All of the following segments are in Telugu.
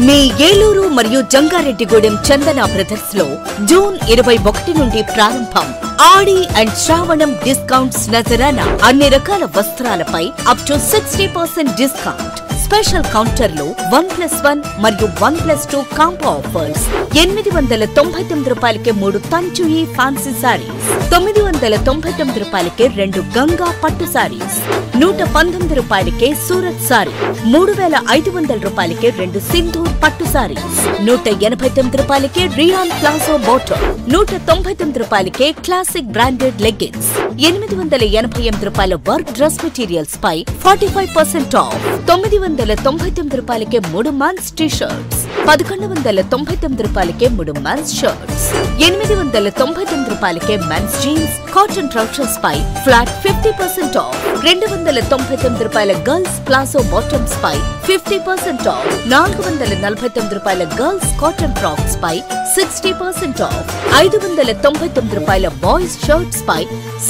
మీ ఏలూరు మరియు జంగారెడ్డిగూడెం చందన బ్రదర్స్ లో జూన్ 21 నుండి ప్రారంభం ఆడి అండ్ శ్రావణం డిస్కౌంట్స్ నజరానా. అన్ని రకాల వస్త్రాలపై అప్ టు 60% డిస్కౌంట్. స్పెషల్ కౌంటర్లో 1+1 మరియు 1+2 కాంబో ఆఫర్స్. 899 రూపాయలకే 3 తంచుయి ఫ్యాన్సీ సారీస్, 999 రూపాయలకే 2 గంగా పట్టు సారీస్, 119 రూపాయలకే సూరత్ సారీ, 3500 రూపాయలకే 2 సింధూర్ పట్టు సారీస్, 189 రూపాయలకే రియాన్ ప్లాజో బాటమ్, 199 రూపాయలకే క్లాసిక్ బ్రాండెడ్ లెగ్గిన్స్, 888 రూపాయల వర్క్ డ్రెస్ మెటీరియల్స్ పై 45% ఆఫ్, 999 రూపాయలకే 3 మెన్స్ టీ షర్ట్స్, 1199 రూపాయలకే 3 మెన్స్ షర్ట్స్, 899 రూపాయలకే మెన్స్ జీన్స్ కాటన్ ట్రౌజర్స్ పై ఫ్లాట్ 50% ఆఫ్, 299 రూపాయల గర్ల్స్ ప్లాజో బాటమ్స్ పై 50% ఆఫ్, 449 రూపాయల గర్ల్స్ కాటన్ ఫ్రాక్స్ పై 60% ఆఫ్, 599 రూపాయల బాయ్స్ షర్ట్స్ పై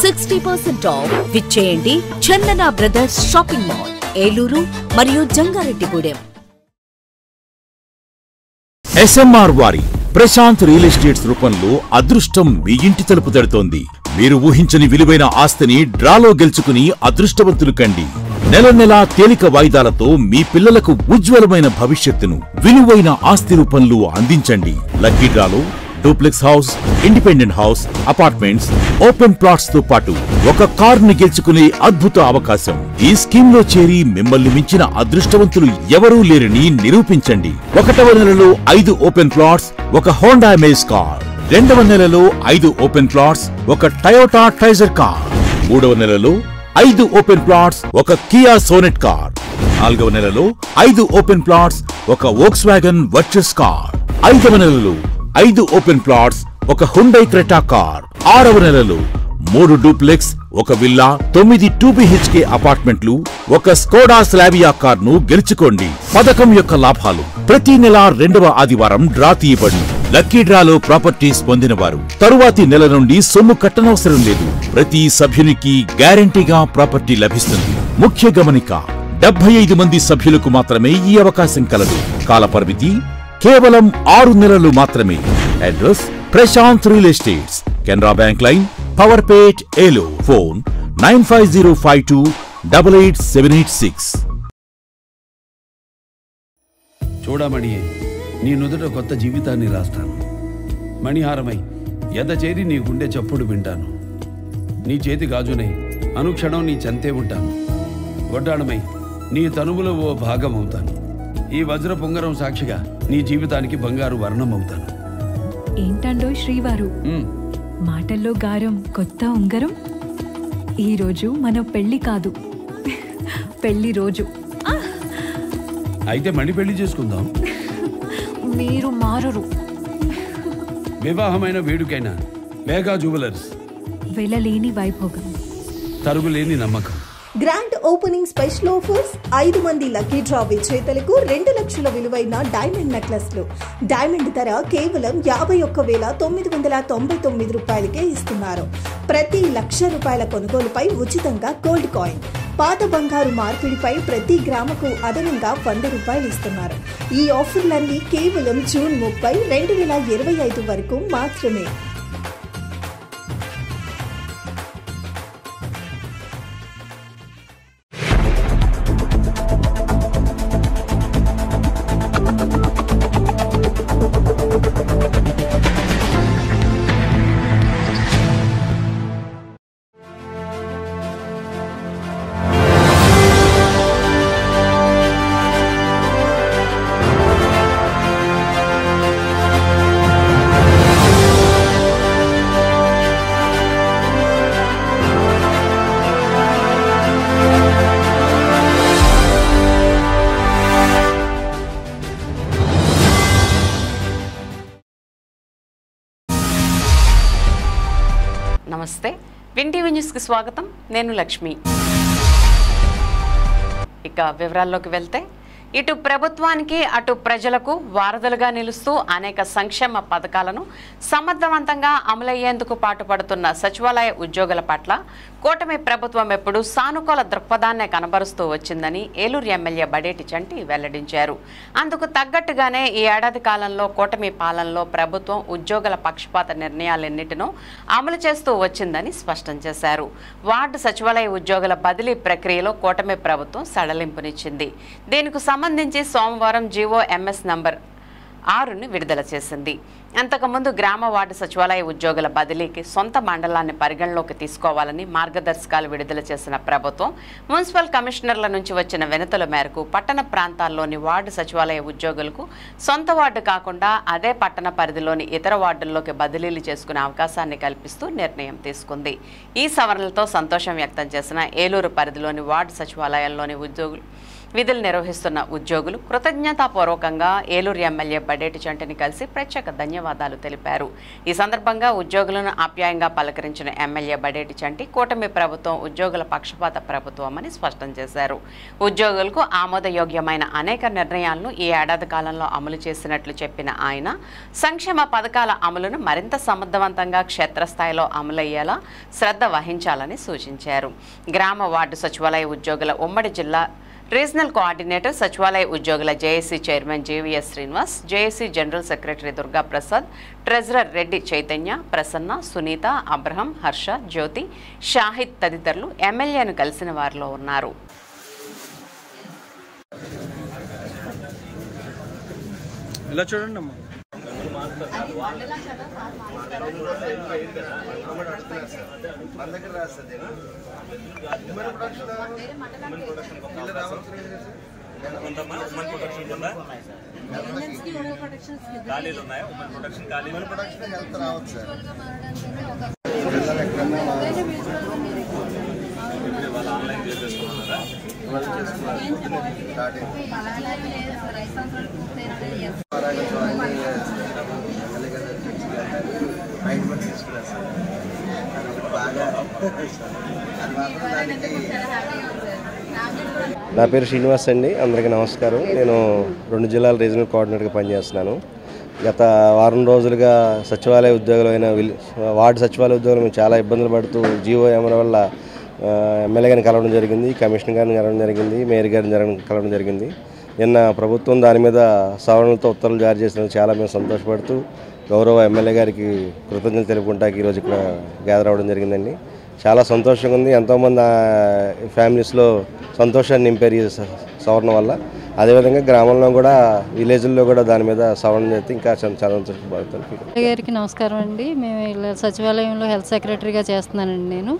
60% ఆఫ్. విచ్చేయండి Chandana Brothers Shopping Mall, Eluru మరియు జంగారెడ్డిగూడెం. SMR వారి ప్రశాంత్ రియల్ ఎస్టేట్స్ రూపంలో అదృష్టం మీ ఇంటి తలుపు తడుతోంది. మీరు ఊహించని విలువైన ఆస్తిని డ్రాలో గెలుచుకుని అదృష్టవంతులు కండి. నెల నెలా తేలిక వాయిదాలతో మీ పిల్లలకు ఉజ్వలమైన భవిష్యత్తును విలువైన ఆస్తి రూపంలో అందించండి. లక్కీ డ్రాలో duplex house, independent house, apartments, open plots తో పాటు ఒక కార్ ని గెలుచుకునే అద్భుత అవకాశం. ఈ స్కీమ్ లో చేరి మిమ్మల్ని మించిన అదృష్టవంతులు ఎవరూ లేరని నిరూపించండి. 1వ నెలలో 5 ఓపెన్ ప్లాట్స్, ఒక హోండా అమేజ్ కార్. 2వ నెలలో 5 ఓపెన్ ప్లాట్స్, ఒక టయోటా ట్రైజర్ కార్. 3వ నెలలో 5 ఓపెన్ ప్లాట్స్, ఒక కియా సోనెట్ కార్. 4వ నెలలో 5 ఓపెన్ ప్లాట్స్, ఒక వోక్స్వాగన్ వర్చస్ కార్. 5వ నెలలో 5 ఓపెన్ ప్లాట్స్, ఒక హుండై క్రెటా కార్. 6వ నెలలో 3 డూప్లెక్స్, ఒక విల్లా, 9 2BHK అపార్ట్మెంట్లు, ఒక స్కోడా స్లావియా కార్ ను గెలుచుకోండి. పథకం యొక్క లాభాలు: ప్రతి నెల 2వ ఆదివారం డ్రా తీయబడి లక్కీ డ్రాలో ప్రాపర్టీస్ పొందిన వారు తరువాతి నెల నుండి సొమ్ము కట్టనవసరం లేదు. ప్రతి సభ్యునికి గ్యారంటీగా ప్రాపర్టీ లభిస్తుంది. ముఖ్య గమనిక: 75 మంది సభ్యులకు మాత్రమే ఈ అవకాశం కలదు. కాలపరిమితి కేవలం 6 నెలలు మాత్రమే. Address: Prashanth Real Estates, Canara Bank Line, Powerpet, Eluru. Phone 9505288786. చూడమణి, నీ నుదుట కొత్త జీవితాన్ని రాస్తాను. మణిహారమై ఎద చేరి నీ గుండె చప్పుడు వింటాను. నీ చేతి గాజునై అనుక్షణం నీ చెంతే ఉంటాను. గొడ్డాణమై నీ తనువులో ఓ భాగం అవుతాను. ఈ వజ్ర పొంగరం సాక్షిగా నీ జీవితానికి బంగారు వర్ణం అవుతాను. ఏంటండో శ్రీవారు, మాటల్లో గారం, కొత్త ఉంగరం. ఈరోజు మన పెళ్లి కాదు, పెళ్లి రోజు. అయితే మణి పెళ్లి చేసుకుందాం. మీరు మారరు. వివాహమైన వేడుకైనా వేగా జ్యువెలర్స్, వెళ్ళలేని వైభోగం, తరుగులేని నమ్మకం. Grand opening special offers. 5 మంది లక్కీ డ్రా విజేతలకు 2 లక్షల విలువైన డైమండ్ నెక్లెస్లు. డైమండ్ ధర కేవలం 51,999 రూపాయలకే ఇస్తున్నారు. ప్రతి ₹1,00,000 కొనుగోలుపై ఉచితంగా గోల్డ్ కాయిన్. పాత బంగారు మార్పిడిపై ప్రతి గ్రాముకు అదనంగా ₹100 ఇస్తున్నారు. ఈ ఆఫర్లన్నీ కేవలం జూన్ 30, 2025 వరకు మాత్రమే. నమస్తే, విన్ టీవీ న్యూస్కి స్వాగతం. నేను లక్ష్మి. ఇక వివరాల్లోకి వెళ్తే, ఇటు ప్రభుత్వానికి అటు ప్రజలకు వారధులుగా నిలుస్తూ అనేక సంక్షేమ పథకాలను సమర్థవంతంగా అమలయ్యేందుకు పాటుపడుతున్న సచివాలయ ఉద్యోగుల పట్ల కూటమి ప్రభుత్వం ఎప్పుడూ సానుకూల దృక్పథాన్నే కనబరుస్తూ వచ్చిందని ఏలూరు ఎమ్మెల్యే బడేటి చంటి వెల్లడించారు. అందుకు తగ్గట్టుగానే ఈ ఏడాది కాలంలో కూటమి పాలనలో ప్రభుత్వం ఉద్యోగుల పక్షపాత నిర్ణయాలన్నిటినూ అమలు చేస్తూ వచ్చిందని స్పష్టం చేశారు. వార్డు సచివాలయ ఉద్యోగుల బదిలీ ప్రక్రియలో కూటమి ప్రభుత్వం సడలింపునిచ్చింది. దీనికి సంబంధించి సోమవారం జీవో ఎంఎస్ నంబర్ 6ని విడుదల చేసింది. అంతకుముందు గ్రామ వార్డు సచివాలయ ఉద్యోగుల బదిలీకి సొంత మండలాన్ని పరిగణలోకి తీసుకోవాలని మార్గదర్శకాలు విడుదల చేసిన ప్రభుత్వం మున్సిపల్ కమిషనర్ల నుంచి వచ్చిన వినతుల మేరకు పట్టణ ప్రాంతాల్లోని వార్డు సచివాలయ ఉద్యోగులకు సొంత వార్డు కాకుండా అదే పట్టణ పరిధిలోని ఇతర వార్డుల్లోకి బదిలీలు చేసుకునే అవకాశాన్ని కల్పిస్తూ నిర్ణయం తీసుకుంది. ఈ సవరణలతో సంతోషం వ్యక్తం చేసిన ఏలూరు పరిధిలోని వార్డు సచివాలయాల్లోని విధులు నిర్వహిస్తున్న ఉద్యోగులు కృతజ్ఞతాపూర్వకంగా ఏలూరు ఎమ్మెల్యే బడేటి చంటిని కలిసి ప్రత్యేక ధన్యవాదాలు తెలిపారు. ఈ సందర్భంగా ఉద్యోగులను ఆప్యాయంగా పలకరించిన ఎమ్మెల్యే బడేటి చంటి కూటమి ప్రభుత్వం ఉద్యోగుల పక్షపాత ప్రభుత్వమని స్పష్టం చేశారు. ఉద్యోగులకు ఆమోదయోగ్యమైన అనేక నిర్ణయాలను ఈ ఏడాది కాలంలో అమలు చేసినట్లు చెప్పిన ఆయన సంక్షేమ పథకాల అమలును మరింత సమర్థవంతంగా క్షేత్రస్థాయిలో అమలయ్యేలా శ్రద్ధ వహించాలని సూచించారు. గ్రామ వార్డు సచివాలయ ఉద్యోగుల ఉమ్మడి జిల్లా రీజనల్ కోఆర్డినేటర్ సచివాలయ ఉద్యోగుల JAC chairman JVS Srinivas, JAC general secretary Durga Prasad, treasurer Reddy Chaitanya, Prasanna, Sunitha, Abraham, Harsha, Jyothi, Shahid తదితరులు ఎమ్మెల్యేను కలిసిన వారిలో ఉన్నారు. ఇలా చూడండి అమ్మా. ఖాళీలు ఉన్నాయా? ఉమెన్ ప్రొటెక్షన్ ఖాళీలు హెల్త్ రావచ్చు సార్. వాళ్ళు ఆన్లైన్ చేసేసుకుంటున్నారా? నా పేరు శ్రీనివాస్ అండి. అందరికీ నమస్కారం. నేను 2 జిల్లాల రీజనల్ కోఆర్డినేటర్గా పనిచేస్తున్నాను. గత వారం రోజులుగా సచివాలయ ఉద్యోగులైన వార్డు సచివాలయ ఉద్యోగులు మేము చాలా ఇబ్బందులు పడుతూ జీవో ఏమన వల్ల ఎమ్మెల్యే గారిని కలవడం జరిగింది, కమిషనర్ గారిని కలవడం జరిగింది, మేయర్ గారిని కలవడం జరిగింది. నిన్న ప్రభుత్వం దాని మీద సవరణలతో ఉత్తర్వులు జారీ చేసినందుకు చాలా మేము సంతోషపడుతూ గౌరవ ఎమ్మెల్యే గారికి కృతజ్ఞతలు తెలుపుకుంటాకి ఈరోజు ఇక్కడ గ్యాదర్ అవ్వడం జరిగిందండి. చాలా సంతోషంగా ఉంది. ఎంతోమంది ఫ్యామిలీస్లో సంతోషాన్ని నింపారు ఈ సవరణ వల్ల. అదేవిధంగా గ్రామంలో కూడా విలేజ్ల్లో కూడా దాని మీద సవరణ చేస్తే ఇంకా చాలా సంతోషపడుతుంది. గారికి నమస్కారం అండి. మేము సచివాలయంలో హెల్త్ సెక్రటరీగా చేస్తున్నానండి. నేను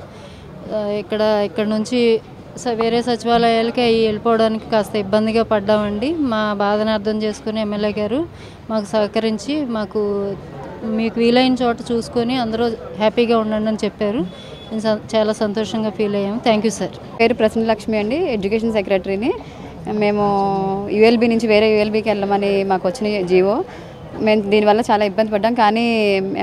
ఇక్కడ నుంచి వేరే సచివాలయాలకి వెళ్ళిపోవడానికి కాస్త ఇబ్బందిగా పడ్డామండి. మా బాధను అర్థం చేసుకుని ఎమ్మెల్యే గారు మాకు సహకరించి మీకు వీలైన చోట చూసుకొని అందరూ హ్యాపీగా ఉండండి అని చెప్పారు. చాలా సంతోషంగా ఫీల్ అయ్యాము. Thank you sir. పేరు ప్రసన్న లక్ష్మి అండి, ఎడ్యుకేషన్ సెక్రటరీని. మేము యుఎల్బీ నుంచి వేరే యుఎల్బీకి వెళ్ళమని మాకు వచ్చిన జీవో. మేము దీనివల్ల చాలా ఇబ్బంది పడ్డాం. కానీ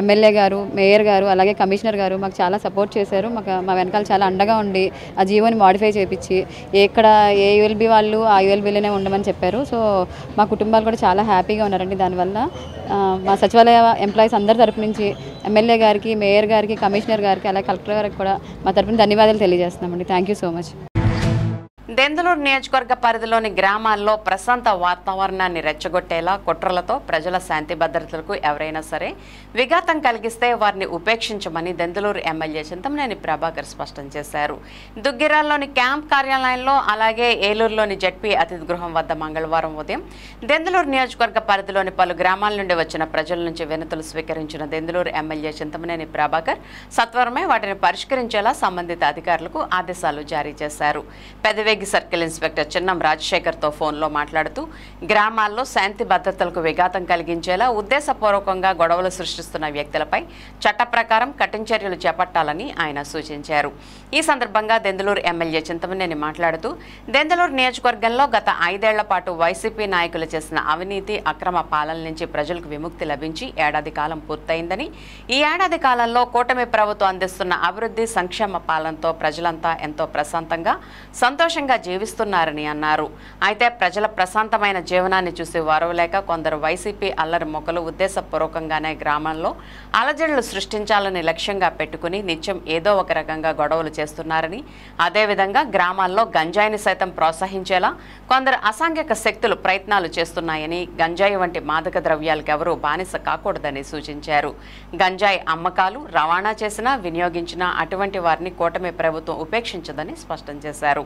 ఎమ్మెల్యే గారు, మేయర్ గారు, అలాగే కమిషనర్ గారు మాకు చాలా సపోర్ట్ చేశారు. మా వెనకాల చాలా అండగా ఉండి ఆ జీవోని మాడిఫై చేయించి ఏ యుఎల్బీ వాళ్ళు ఆ యుఎల్బీలోనే ఉండమని చెప్పారు. సో మా కుటుంబాలు కూడా చాలా హ్యాపీగా ఉన్నారండి. దానివల్ల మా సచివాలయ ఎంప్లాయీస్ అందరి తరపు నుంచి ఎమ్మెల్యే గారికి, మేయర్ గారికి, కమిషనర్ గారికి, అలాగే కలెక్టర్ గారికి కూడా మా తరపున ధన్యవాదాలు తెలియజేస్తున్నామండి. Thank you so much. Denduluru నియోజకవర్గ పరిధిలోని గ్రామాల్లో ప్రశాంత వాతావరణాన్ని రెచ్చగొట్టేలా కుట్రలతో ప్రజల శాంతి భద్రతలకు ఎవరైనా సరే విఘాతం కలిగిస్తే వారిని ఉపేక్షించమని దెందులూరు ఎమ్మెల్యే చింతమనేని ప్రభాకర్ స్పష్టం చేశారు. దుగ్గిరాల్లోని క్యాంప్ కార్యాలయంలో అలాగే ఏలూరులోని జడ్పీ అతిథి గృహం వద్ద మంగళవారం ఉదయం దెందులూరు నియోజకవర్గ పరిధిలోని పలు గ్రామాల నుండి వచ్చిన ప్రజల నుంచి వినతులు స్వీకరించిన దెందులూరు ఎమ్మెల్యే చింతమనేని ప్రభాకర్ సత్వరమే వాటిని పరిష్కరించేలా సంబంధిత అధికారులకు ఆదేశాలు జారీ చేశారు. పెదవేగి సర్కిల్ ఇన్స్పెక్టర్ చిన్నం రాజశేఖర్తో ఫోన్లో మాట్లాడుతూ గ్రామాల్లో శాంతి భద్రతలకు విఘాతం కలిగించేలా ఉద్దేశపూర్వకంగా గొడవలు సృష్టిస్తున్న వ్యక్తులపై చట్ట ప్రకారం కఠిన చర్యలు చేపట్టాలని ఆయన సూచించారు. ఈ సందర్భంగా దెందులూరు ఎమ్మెల్యే చింతమనేని మాట్లాడుతూ దెందులూరు నియోజకవర్గంలో గత 5 ఏళ్ల పాటు వైసీపీ నాయకులు చేసిన అవినీతి అక్రమ పాలన నుంచి ప్రజలకు విముక్తి లభించి ఏడాది కాలం పూర్తయిందని, ఈ ఏడాది కాలంలో కూటమి ప్రభుత్వం అందిస్తున్న అభివృద్ధి సంక్షేమ పాలనతో ప్రజలంతా ఎంతో ప్రశాంతంగా సంతోషంగా సంతోషంగా జీవిస్తున్నారని అన్నారు. అయితే ప్రజల ప్రశాంతమైన జీవనాన్ని చూసి వారవలేక కొందరు వైసీపీ అల్లరి మొక్కలు ఉద్దేశపూర్వకంగానే గ్రామంలో అలజడులు సృష్టించాలని లక్ష్యంగా పెట్టుకుని నిత్యం ఏదో ఒక రకంగా గొడవలు చేస్తున్నారని, అదేవిధంగా గ్రామాల్లో గంజాయిని సైతం ప్రోత్సహించేలా కొందరు అసాంఘిక శక్తులు ప్రయత్నాలు చేస్తున్నాయని, గంజాయి వంటి మాదక ద్రవ్యాలకు ఎవరూ బానిస కాకూడదని సూచించారు. గంజాయి అమ్మకాలు, రవాణా చేసినా వినియోగించినా అటువంటి వారిని కూటమి ప్రభుత్వం ఉపేక్షించదని స్పష్టం చేశారు.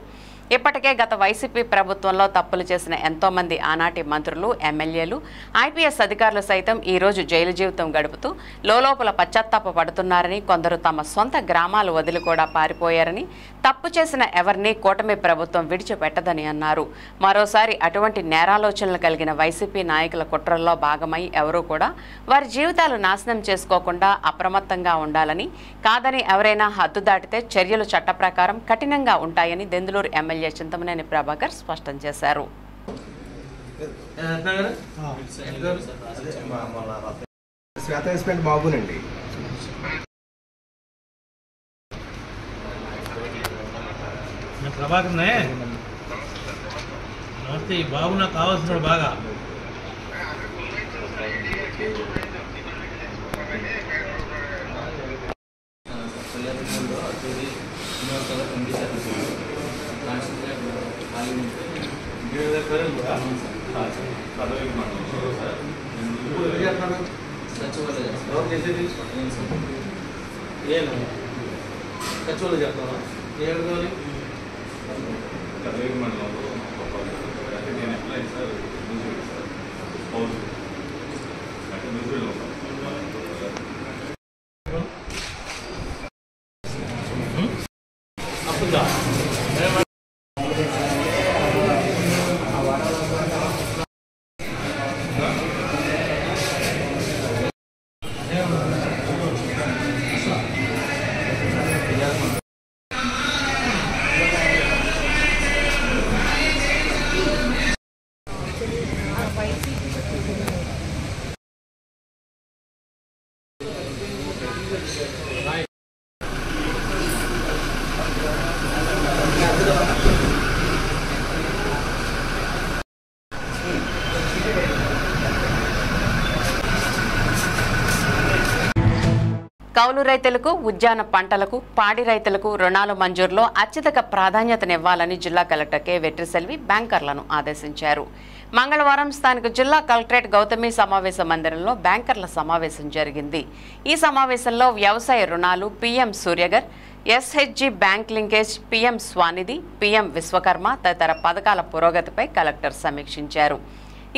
ఇప్పటికే గత వైసీపీ ప్రభుత్వంలో తప్పులు చేసిన ఎంతో మంది ఆనాటి మంత్రులు, ఎమ్మెల్యేలు, ఐపీఎస్ అధికారులు సైతం ఈ రోజు జైలు జీవితం గడుపుతూ లోలోపల పశ్చాత్తాప పడుతున్నారని, కొందరు తమ సొంత గ్రామాలు వదిలి కూడా పారిపోయారని, తప్పు చేసిన ఎవరిని కూటమి ప్రభుత్వం విడిచిపెట్టదని అన్నారు. మరోసారి అటువంటి నేరాలోచనలు కలిగిన వైసీపీ నాయకుల కుట్రల్లో భాగమై ఎవరూ కూడా వారి జీవితాలు నాశనం చేసుకోకుండా అప్రమత్తంగా ఉండాలని, కాదని ఎవరైనా హద్దు దాటితే చర్యలు చట్ట ప్రకారం కఠినంగా ఉంటాయని దెందులూరు ఎమ్మెల్యే చింతమనేని ప్రభాకర్ స్పష్టం చేశారు. బాబునండి ప్రభాకర్నే నమస్తే. ఈ బాబు నాకు కావాల్సిన బాగా ఖర్చులు చెప్తాను ఏడుకోవాలి కౌలు రైతులకు, ఉద్యాన పంటలకు, పాడి రైతులకు రుణాలు మంజూరులో అత్యధిక ప్రాధాన్యతనివ్వాలని జిల్లా కలెక్టర్ కె వెట్రిసెల్వి బ్యాంకర్లను ఆదేశించారు. మంగళవారం స్థానిక జిల్లా కలెక్టరేట్ గౌతమి సమావేశ మందిరంలో బ్యాంకర్ల సమావేశం జరిగింది. ఈ సమావేశంలో వ్యవసాయ రుణాలు, PM Surya Ghar, SHG bank linkage, PM SVANidhi, PM Vishwakarma తదితర పథకాల పురోగతిపై కలెక్టర్ సమీక్షించారు.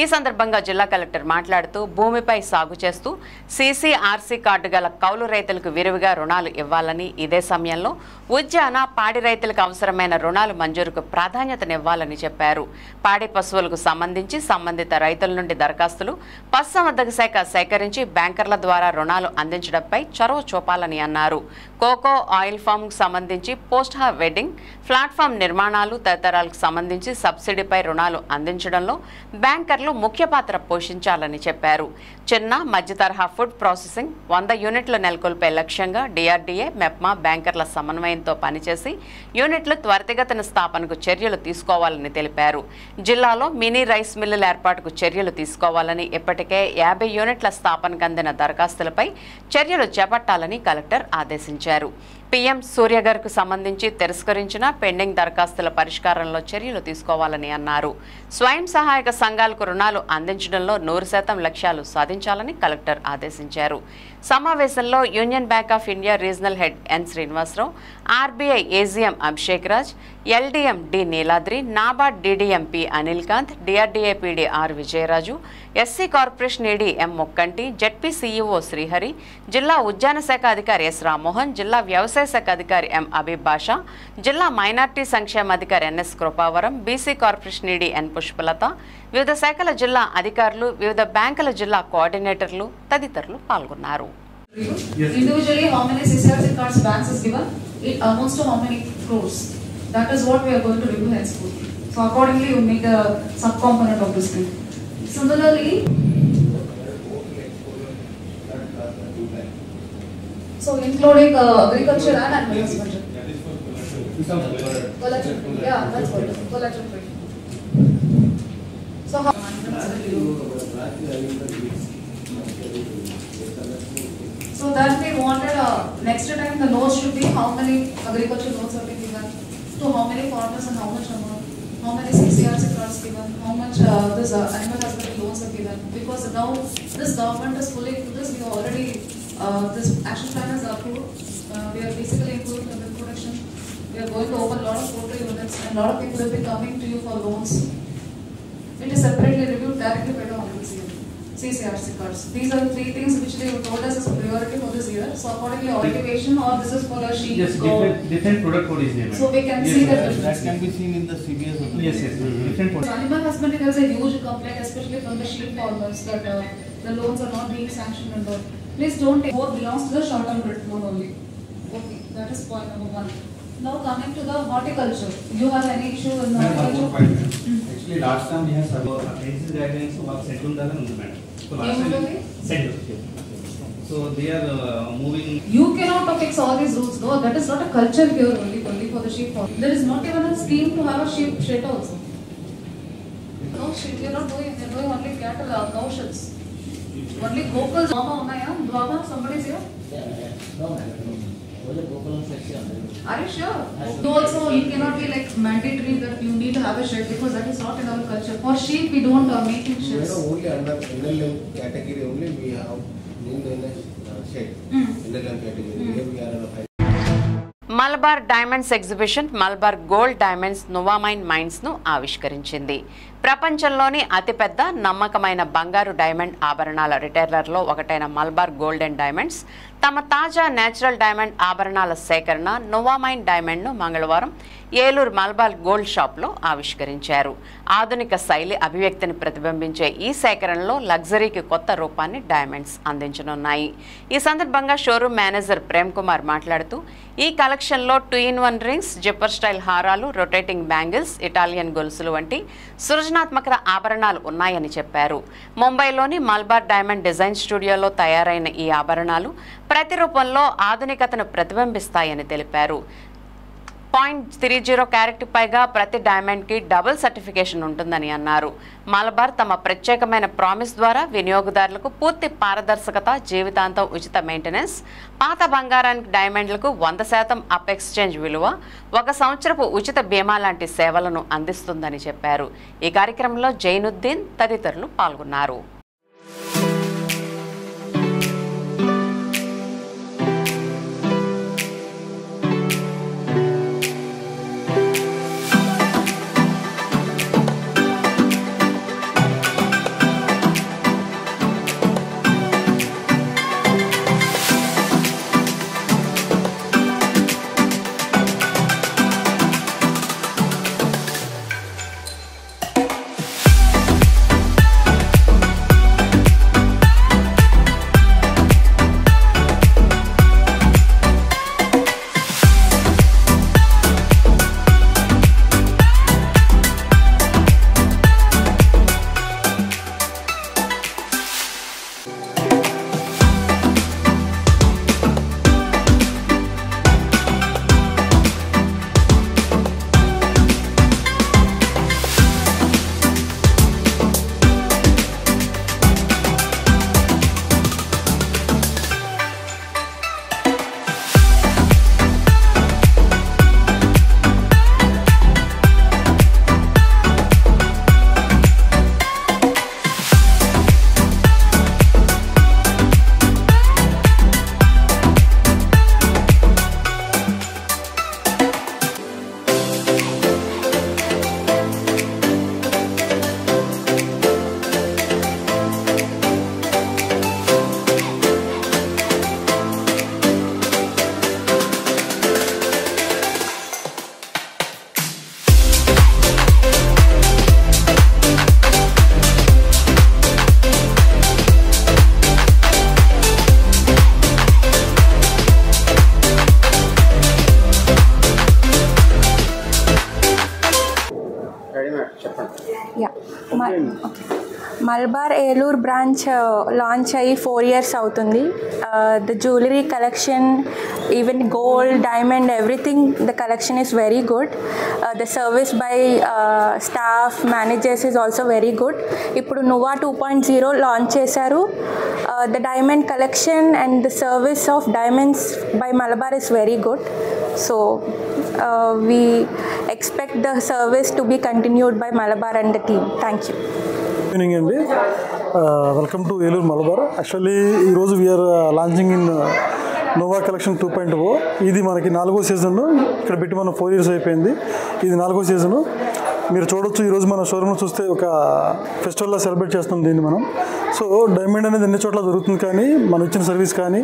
ఈ సందర్భంగా జిల్లా కలెక్టర్ మాట్లాడుతూ భూమిపై సాగు చేస్తూ సీసీఆర్సీ కార్డు గల కౌలు రైతులకు విరివిగా రుణాలు ఇవ్వాలని, ఇదే సమయంలో ఉద్యాన, పాడి రైతులకు అవసరమైన రుణాలు మంజూరుకు ప్రాధాన్యతనివ్వాలని చెప్పారు. పాడి పశువులకు సంబంధించి సంబంధిత రైతుల నుండి దరఖాస్తులు పశుసంవర్ధక శాఖ సేకరించి బ్యాంకర్ల ద్వారా రుణాలు అందించడంపై చొరవ చూపాలని అన్నారు. కోకో ఆయిల్ ఫామ్కు సంబంధించి పోస్ట్ వెడ్డింగ్ ప్లాట్ఫామ్ నిర్మాణాలు తదితరాలకు సంబంధించి సబ్సిడీపై రుణాలు అందించడంలో బ్యాంకర్లు ముఖ్య పాత్ర పోషించాలని చెప్పారు. చిన్న, మధ్య తరహా ఫుడ్ ప్రాసెసింగ్ 100 యూనిట్లు నెలకొల్పే లక్ష్యంగా డిఆర్డీఏ, మెప్మా బ్యాంకర్ల సమన్వయంతో పనిచేసి యూనిట్లు త్వరితగతిన స్థాపనకు చర్యలు తీసుకోవాలని తెలిపారు. జిల్లాలో మినీ రైస్ మిల్లుల ఏర్పాటుకు చర్యలు తీసుకోవాలని, ఇప్పటికే 50 యూనిట్ల స్థాపనకు అందిన దరఖాస్తులపై చర్యలు చేపట్టాలని కలెక్టర్ ఆదేశించారు. పీఎం సూర్యగర్కు సంబంధించి తిరస్కరించిన పెండింగ్ దరఖాస్తుల పరిష్కారంలో చర్యలు తీసుకోవాలని అన్నారు. స్వయం సహాయక సంఘాలకు రుణాలు అందించడంలో 100% లక్ష్యాలు సాధించాలని కలెక్టర్ ఆదేశించారు. సమావేశంలో Union Bank of India regional head N Srinivasarao, RBI AGM Abhishek Raj, LDM D Neeladri, NABARD DDMP Anil Kanth, DRDA PD R Vijayaraju, SC corporation ED M Mokkanti, ZP CEO Srihari, జిల్లా ఉద్యాన శాఖ అధికారి ఎస్ రామ్మోహన్, జిల్లా వ్యవసాయ శాఖ అధికారి ఎం అబీబ్ బాషా, జిల్లా మైనార్టీ సంక్షేమ అధికారి ఎన్ఎస్ కృపావరం, బీసీ కార్పొరేషన్ ఈడీ ఎన్ పుష్పలత, వివిధ శాఖల జిల్లా అధికారులు, వివిధ బ్యాంకుల జిల్లా కోఆర్డినేటర్లు తదితరులు పాల్గొన్నారు. Individually, how many CCRC cards banks is given? It amounts to how many crores? That is what we are going to review henceforth. So accordingly, you make the sub-component of this thing. Similarly, so including agriculture and animal husbandry. Yeah, that's good. Collateral free. So how? So that we wanted next time the notes should be how many agricultural loans have been given to how many farmers and how much amount, how many CCRC cards given, how much this animal husbandry loans are given. Because now this government is fully into this. We already this action plan is approved. We are basically improving the milk production. We are going to open a lot of poultry units and a lot of people will be coming to you for loans. It is separately reviewed directly by the Honorable CM. CCRC cards. These are the 3 things which they told us as a priority for this year. So accordingly, cultivation or this is for a sheep. Yes, different product code is there. So we can see that difference. That can be seen in the CBS. Yes, different product. Animal husbandry, there is a huge complaint, especially from the sheep farmers, that the loans are not being sanctioned and all. Please don't take. Both belongs to the short-term loan only. Okay, that is point number 1. Now coming to the horticulture. You have any issue in horticulture? Actually, last time we have NCC guidelines work settled down on the matter. So last time settled. So they are moving. You cannot fix all these rules. No, that is not a culture here only for the sheep farm. There is not even a scheme to have a sheep shed also. No sheep, you are not doing. They are doing only cattle, cow sheds. Only Gokul, Dwama, Dwama, somebody is here? No. Are you sure? So also it cannot be like mandatory that you need to have a shed because that is not in our culture. For sheep we don't make in sheds. Only under NLM category only we have in the shed. NLM category. Here we are on a Malabar Diamonds exhibition Malabar Gold Diamonds Novamine mines ను ఆవిష్కరించింది. ప్రపంచంలోని అతిపెద్ద నమ్మకమైన బంగారు డైమండ్ ఆభరణాల రిటైలర్లో ఒకటైన మలబార్ గోల్డ్ అండ్ డైమండ్స్ తమ తాజా నేచురల్ డైమండ్ ఆభరణాల సేకరణ నోవామైన్ డైమండ్ ను మంగళవారం ఏలూరు మలబార్ గోల్డ్ షాప్లో ఆవిష్కరించారు. ఆధునిక శైలి అభివ్యక్తిని ప్రతిబింబించే ఈ సేకరణలో లగ్జరీకి కొత్త రూపాన్ని డైమండ్స్ అందించనున్నాయి. ఈ సందర్భంగా షోరూమ్ మేనేజర్ ప్రేమ్ కుమార్ మాట్లాడుతూ ఈ కలెక్షన్లో 2-in-1 రింగ్స్, జిప్పర్ స్టైల్ హారాలు, రొటేటింగ్ బ్యాంగిల్స్, ఇటాలియన్ గొలుసులు వంటి సృజనాత్మక ఆభరణాలు ఉన్నాయని చెప్పారు. ముంబైలోని మలబార్ డైమండ్ డిజైన్ స్టూడియోలో తయారైన ఈ ఆభరణాలు ప్రతిరూపంలో ఆధునికతను ప్రతిబింబిస్తాయని తెలిపారు. 0.30 క్యారెట్ పైగా ప్రతి డైమండ్కి డబుల్ సర్టిఫికేషన్ ఉంటుందని అన్నారు. మలబార్ తమ ప్రత్యేకమైన ప్రామిస్ ద్వారా వినియోగదారులకు పూర్తి పారదర్శకత, జీవితాంతం ఉచిత మెయింటెనెన్స్, పాత బంగారానికి డైమండ్లకు 100% అప్ ఎక్స్చేంజ్ విలువ, 1 సంవత్సరపు ఉచిత బీమా లాంటి సేవలను అందిస్తుందని చెప్పారు. ఈ కార్యక్రమంలో జైనుద్దీన్ తదితరులు పాల్గొన్నారు. Yeah Malabar Eluru branch launch అయ్యి 4 years అవుతుంది. The jewellery collection, even gold, diamond, everything the collection is very good. The service by staff, managers is also very good. ఇప్పుడు నువా 2.0 లాంచ్ చేశారు. The diamond collection and the service of diamonds by Malabar is very good. So we expect the service to be continued by Malabar and the team. Thank you. Good evening అండి. Welcome to Eluru Malabar. Actually ఈరోజు we're launching in Nova collection 2.0. ఇది మనకి 4వ సీజన్. ఇక్కడ పెట్టి మనం 4 years అయిపోయింది. ఇది 4వ సీజను. మీరు చూడొచ్చు, ఈరోజు మన షోరూమ్లో చూస్తే ఒక ఫెస్టివల్లా సెలబ్రేట్ చేస్తున్నాం దీన్ని మనం. సో డైమండ్ అనేది అన్ని చోట్ల దొరుకుతుంది, కానీ మనం ఇచ్చిన సర్వీస్ కానీ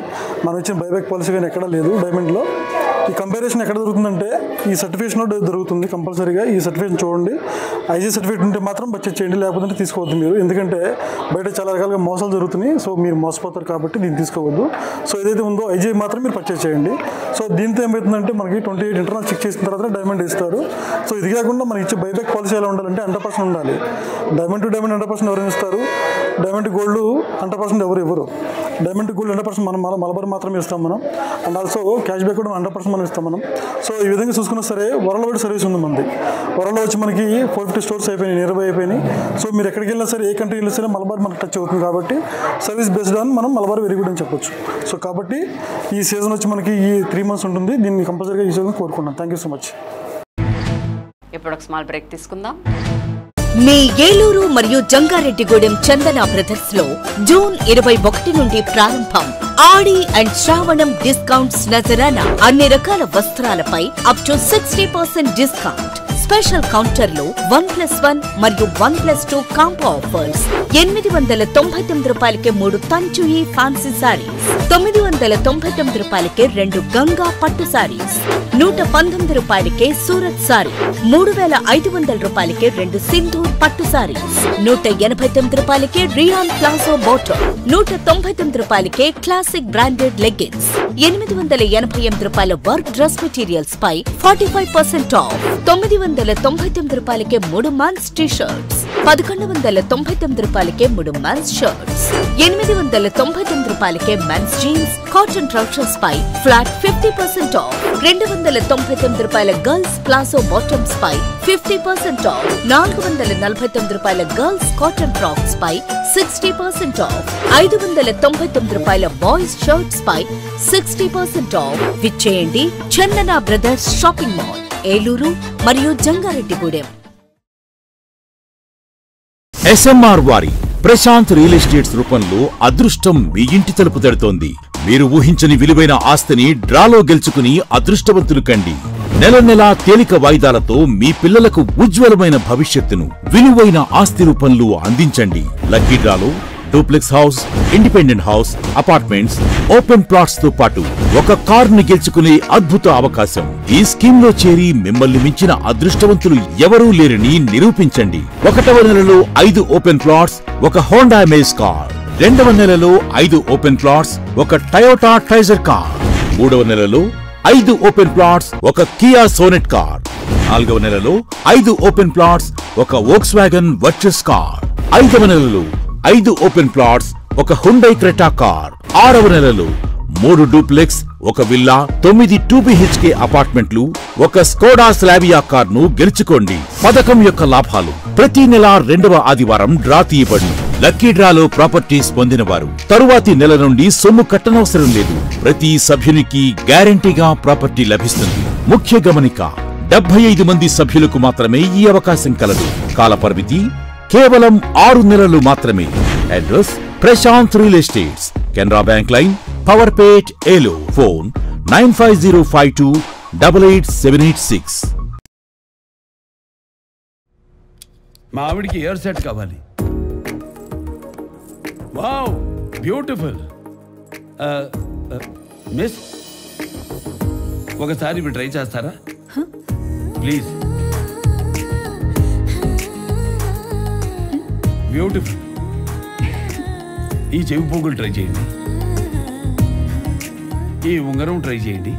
మనం ఇచ్చిన బైబ్యాక్ పాలసీ కానీ ఎక్కడా లేదు డైమండ్లో. ఈ కంపారిజన్ ఎక్కడ దొరుకుతుందంటే ఈ సర్టిఫికేషన్ దొరుకుతుంది కంపల్సరీగా. ఈ సర్టిఫికేషన్ చూడండి, ఐజీ సర్టిఫికేట్ ఉంటే మాత్రం పర్చేజ్ చేయండి, లేకపోతే తీసుకోవద్దు మీరు. ఎందుకంటే బయట చాలా రకాలుగా మోసాలు జరుగుతున్నాయి. సో మీరు మోసపోతారు కాబట్టి దీన్ని తీసుకోవద్దు. సో ఏదైతే ఉందో ఐజీ మాత్రం మీరు పర్చేజ్ చేయండి. సో దీంతో ఏమవుతుందంటే మనకి 28 ఇంటర్నల్ చెక్ చేసిన తర్వాత డైమండ్ ఇస్తారు. సో ఇది కాకుండా మనకి ఇచ్చే బైబ్యాక్ పాలసీ ఎలా ఉండాలంటే 100% ఉండాలి. డైమండ్ టు డైమండ్ 100% ఎవరైనా ఇస్తారు. డైమండ్ గోల్డ్ 100% ఎవరు ఇవ్వరు. డైమండ్ గోల్డ్ 100% మనం మలబార్ మాత్రమే ఇస్తాం మనం. అండ్ ఆల్సో క్యాష్ బ్యాక్ కూడా 100% మనం ఇస్తాం మనం. సో ఈ విధంగా చూసుకున్నా సరే వరల్డ్ వైడ్ సర్వీస్ ఉంది మనది. వరల్డ్లో వచ్చి మనకి 450 స్టోర్స్ అయిపోయినాయి, నియర్ బై అయిపోయినాయి. సో మీరు ఎక్కడికి వెళ్ళినా సరే, ఏ కంట్రీ వెళ్ళినా సరే మలబార్ మనకు టచ్ అవుతుంది కాబట్టి సర్వీస్ బేస్డ్ ఆన్ మనం మలబార్ వెరీ గుడ్ అని చెప్పొచ్చు. సో కాబట్టి ఈ సీజన్ వచ్చి మనకి ఈ 3 months ఉంటుంది. దీన్ని కంపల్సరీగా ఈ సీజన్ కోరుకున్నాను. Thank you so much. ఇప్పుడు ఒక స్మాల్ బ్రేక్ తీసుకుందాం. మీ ఏలూరు మరియు జంగారెడ్డిగూడెం చందన బ్రదర్స్ లో జూన్ 21 నుండి ప్రారంభం ఆడి అండ్ శ్రావణం డిస్కౌంట్స్ నజరానా. అన్ని రకాల వస్త్రాలపై అప్ టు 60% డిస్కౌంట్. స్పెషల్ కౌంటర్లో 1+1 మరియు 1+2 కాంబో ఆఫర్స్. 899 రూపాయలకే 3 తంచుయి ఫ్యాన్సీ సారీస్, 999 రూపాయలకే 2 గంగా పట్టు సారీస్, 119 రూపాయలకే సూరత్ సారీ, 3500 రూపాయలకే 2 సింధూర్ పట్టు సారీస్, 189 రూపాయలకే రియాన్ ప్లాజో బోటో, 199 రూపాయలకే క్లాసిక్ బ్రాండెడ్ లెగ్గిన్స్, 888 రూపాయల వర్క్ డ్రెస్ మెటీరియల్స్ పై 45% ఆఫ్, 999 రూపాయలకే 3 మెన్స్ టీ షర్ట్స్, 1199 రూపాయలకే 3 మెన్స్ షర్ట్స్, 899 రూపాయలకే మెన్స్ జీన్స్ కాటన్ ట్రౌజర్స్ పై ఫ్లాట్ 50% ఆఫ్, 299 రూపాయల గర్ల్స్ ప్లాజో బాటమ్స్ పై 50% ఆఫ్, 449 రూపాయల గర్ల్స్ కాటన్ ఫ్రాక్స్ పై 60% ఆఫ్, 599 రూపాయల బాయ్స్ షర్ట్స్ పై 60% ఆఫ్. విచ్చేయండి Chandana Brothers Shopping Mall, Eluru మరియు జంగారెడ్డిగూడెం. ఎస్ఎంఆర్ వారి ప్రశాంత్ రియల్ ఎస్టేట్స్ రూపంలో అదృష్టం మీ ఇంటి తలుపు తడుతోంది. మీరు ఊహించని విలువైన ఆస్తిని డ్రాలో గెలుచుకుని అదృష్టవంతులు కండి. నెల నెలా తేలిక వాయిదాలతో మీ పిల్లలకు ఉజ్వలమైన భవిష్యత్తును విలువైన ఆస్తి రూపంలో అందించండి. లక్కీ డ్రాలో duplex house, independent house, apartments, open plots తో పాటు ఒక కారుని గెలుచుకునే అద్భుత అవకాశం. ఈ స్కీమ్ లో చేరి మిమ్మల్ని మించిన అదృష్టవంతులు ఎవరూ లేరని నిరూపించండి. 1వ నెలలో 5 ఓపెన్ ప్లాట్స్, ఒక హోండా అమేజ్ కార్. 2వ నెలలో 5 ఓపెన్ ప్లాట్స్, ఒక టయోటా ట్రైజర్ కార్. 3వ నెలలో 5 ఓపెన్ ప్లాట్స్, ఒక కియా సోనెట్ కార్. 4వ నెలలో 5 ఓపెన్ ప్లాట్స్, ఒక వోక్స్వాగన్ వర్చస్ కార్. 5వ నెలలో 5 ఓపెన్ ప్లాట్స్, ఒక హుండై క్రెటా కార్. 6వ నెలలో 3 డూప్లెక్స్, ఒక విల్లా, 9 2BHK అపార్ట్మెంట్లు, ఒక స్కోడా స్లావియా కార్ను గెలుచుకోండి. పథకం యొక్క లాభాలు ప్రతి నెల 2వ ఆదివారం డ్రా తీయబడును. లక్కీ డ్రాలో ప్రాపర్టీస్ పొందిన వారు తరువాతి నెల నుండి సొమ్ము కట్టనవసరం లేదు. ప్రతి సభ్యునికి గ్యారంటీగా ప్రాపర్టీ లభిస్తుంది. ముఖ్య గమనిక, 75 మంది సభ్యులకు మాత్రమే ఈ అవకాశం కలదు. కాలపరిమితి కేవలం 6 నెలలు మాత్రమే. Address Prashanth Real Estates, Canara Bank Line, Powerpet, Eluru. Phone 9505288786. మా ఆవిడికి ఇయర్ సెట్ కావాలి. Wow, beautiful. మిస్, ఒకసారి ఇవి ట్రై చేస్తారా ప్లీజ్? బ్యూటిఫుల్. ఈ చెవి పోగులు ట్రై చేయండి, ఈ ఉంగరం ట్రై చేయండి,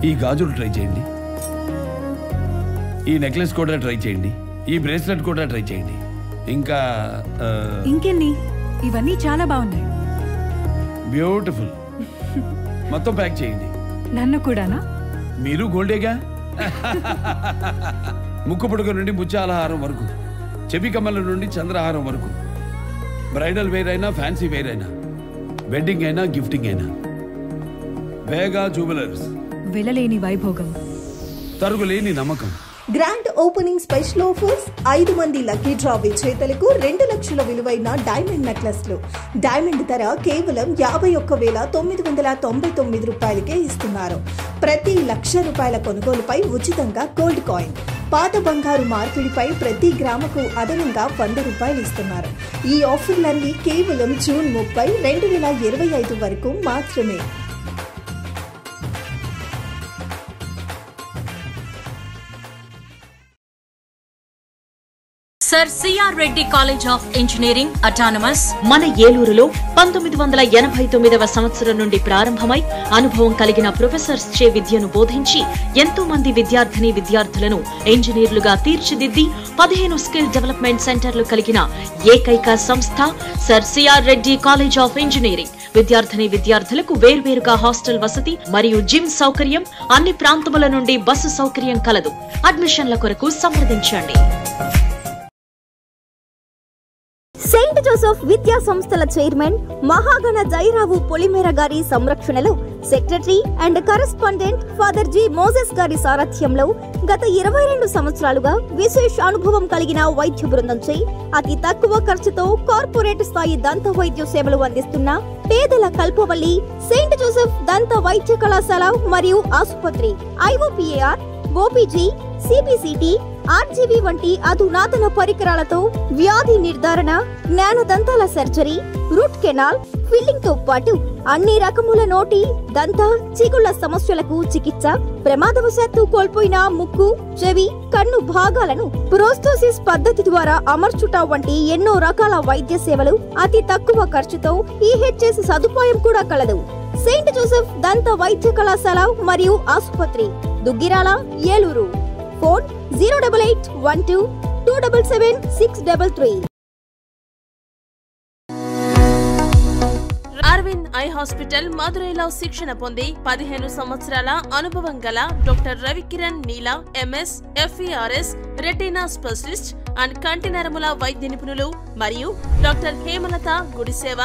ఈ గాజులు ట్రై చేయండి. ఈ నెక్లెస్ కూడా ట్రై చేయండి, ఈ బ్రేస్లెట్ కూడా ట్రై చేయండి. ఇంకా ఇంకెన్ని? ఇవన్నీ చాలా బాగున్నాయి. బ్యూటిఫుల్. మొత్తం ప్యాక్ చేయండి. నన్ను కూడానా? మీరు గోల్డేగా. ముక్కు పుడక నుండి ముత్యాలహారం వరకు, చెవి కమ్మల నుండి చంద్రహారం వరకు, బ్రైడల్ వేర్ అయినా ఫ్యాన్సీ వేర్ అయినా, వెడ్డింగ్ అయినా గిఫ్టింగ్ అయినా, వేగా జ్యువెలర్స్. వెళ్ళలేని వైభోగం, తరుగులేని నమ్మకం. Grand opening special offers. 5 మంది లక్కీ డ్రా విజేతలకు 2 లక్షల విలువైన డైమండ్ నెక్లెస్లు. డైమండ్ ధర కేవలం 51,999 రూపాయలకే ఇస్తున్నారు. ప్రతి ₹1,00,000 కొనుగోలుపై ఉచితంగా గోల్డ్ కాయిన్. పాత బంగారు మార్పిడిపై ప్రతి గ్రాముకు అదనంగా ₹100 ఇస్తున్నారు. ఈ ఆఫర్లన్నీ కేవలం జూన్ 30, 2025 వరకు మాత్రమే. Sir CR Reddy college of engineering autonomous మన ఏలూరులో 1989వ సంవత్సరం నుండి ప్రారంభమై అనుభవం కలిగిన ప్రొఫెసర్స్ చే విద్యను బోధించి ఎంతో మంది విద్యార్థులను ఇంజనీర్లుగా తీర్చిదిద్ది 15 స్కిల్ డెవలప్మెంట్ సెంటర్లు కలిగిన ఏకైక సంస్థ sir CR Reddy college of engineering. విద్యార్థులకు వేర్వేరుగా హాస్టల్ వసతి మరియు జిమ్ సౌకర్యం, అన్ని ప్రాంతముల నుండి బస్సు సౌకర్యం కలదు. అడ్మిషన్ల కొరకు సంప్రదించండి. సెయింట్ జోసెఫ్ విద్యా సంస్థల చైర్మన్ మహాగణ జైరావు పొలిమేర గారి సంరక్షణలో secretary and correspondent father G Moses గారి సారథ్యంలో గత 22 సంవత్సరాలుగా విశేష అనుభవం కలిగిన వైద్య బృందంచే అతి తక్కువ ఖర్చుతో కార్పొరేట్ స్థాయి దంత వైద్య సేవలు అందిస్తున్న పేదల కల్పవల్లి సెయింట్ జోసెఫ్ దంత వైద్య కళాశాల మరియు ఆసుపత్రి. IOPAR, OPG, CBCT, RGB వంటి అధునాతన పరికరాలతో వ్యాధి నిర్ధారణ, జ్ఞానదంతాల సర్జరీ, రూట్ కెనాల్, ఫిల్లింగ్ తో పాటు అన్ని రకముల నోటి, దంత, చిగుళ్ల సమస్యలకు చికిత్స, ప్రమాదవశాత్తు కోల్పోయిన ముక్కు, చెవి, కన్ను భాగాలను ప్రోస్తోసిస్ పద్ధతి ద్వారా అమర్చుట వంటి ఎన్నో రకాల వైద్య సేవలు అతి తక్కువ ఖర్చుతో EHS సదుపాయం కూడా కలదు. సెయింట్ జోసెఫ్ దంత వైద్య కళాశాల మరియు ఆసుపత్రి, Duggirala, Eluru. Phone 08812277633. Aravind eye hospital మదురైలో శిక్షణ పొంది 15 సంవత్సరాల అనుభవం గల doctor Ravikiran Neela MS, FERS, retina specialist and కంటి నరముల వైద్య నిపుణులు మరియు doctor Hemalatha Gudiseva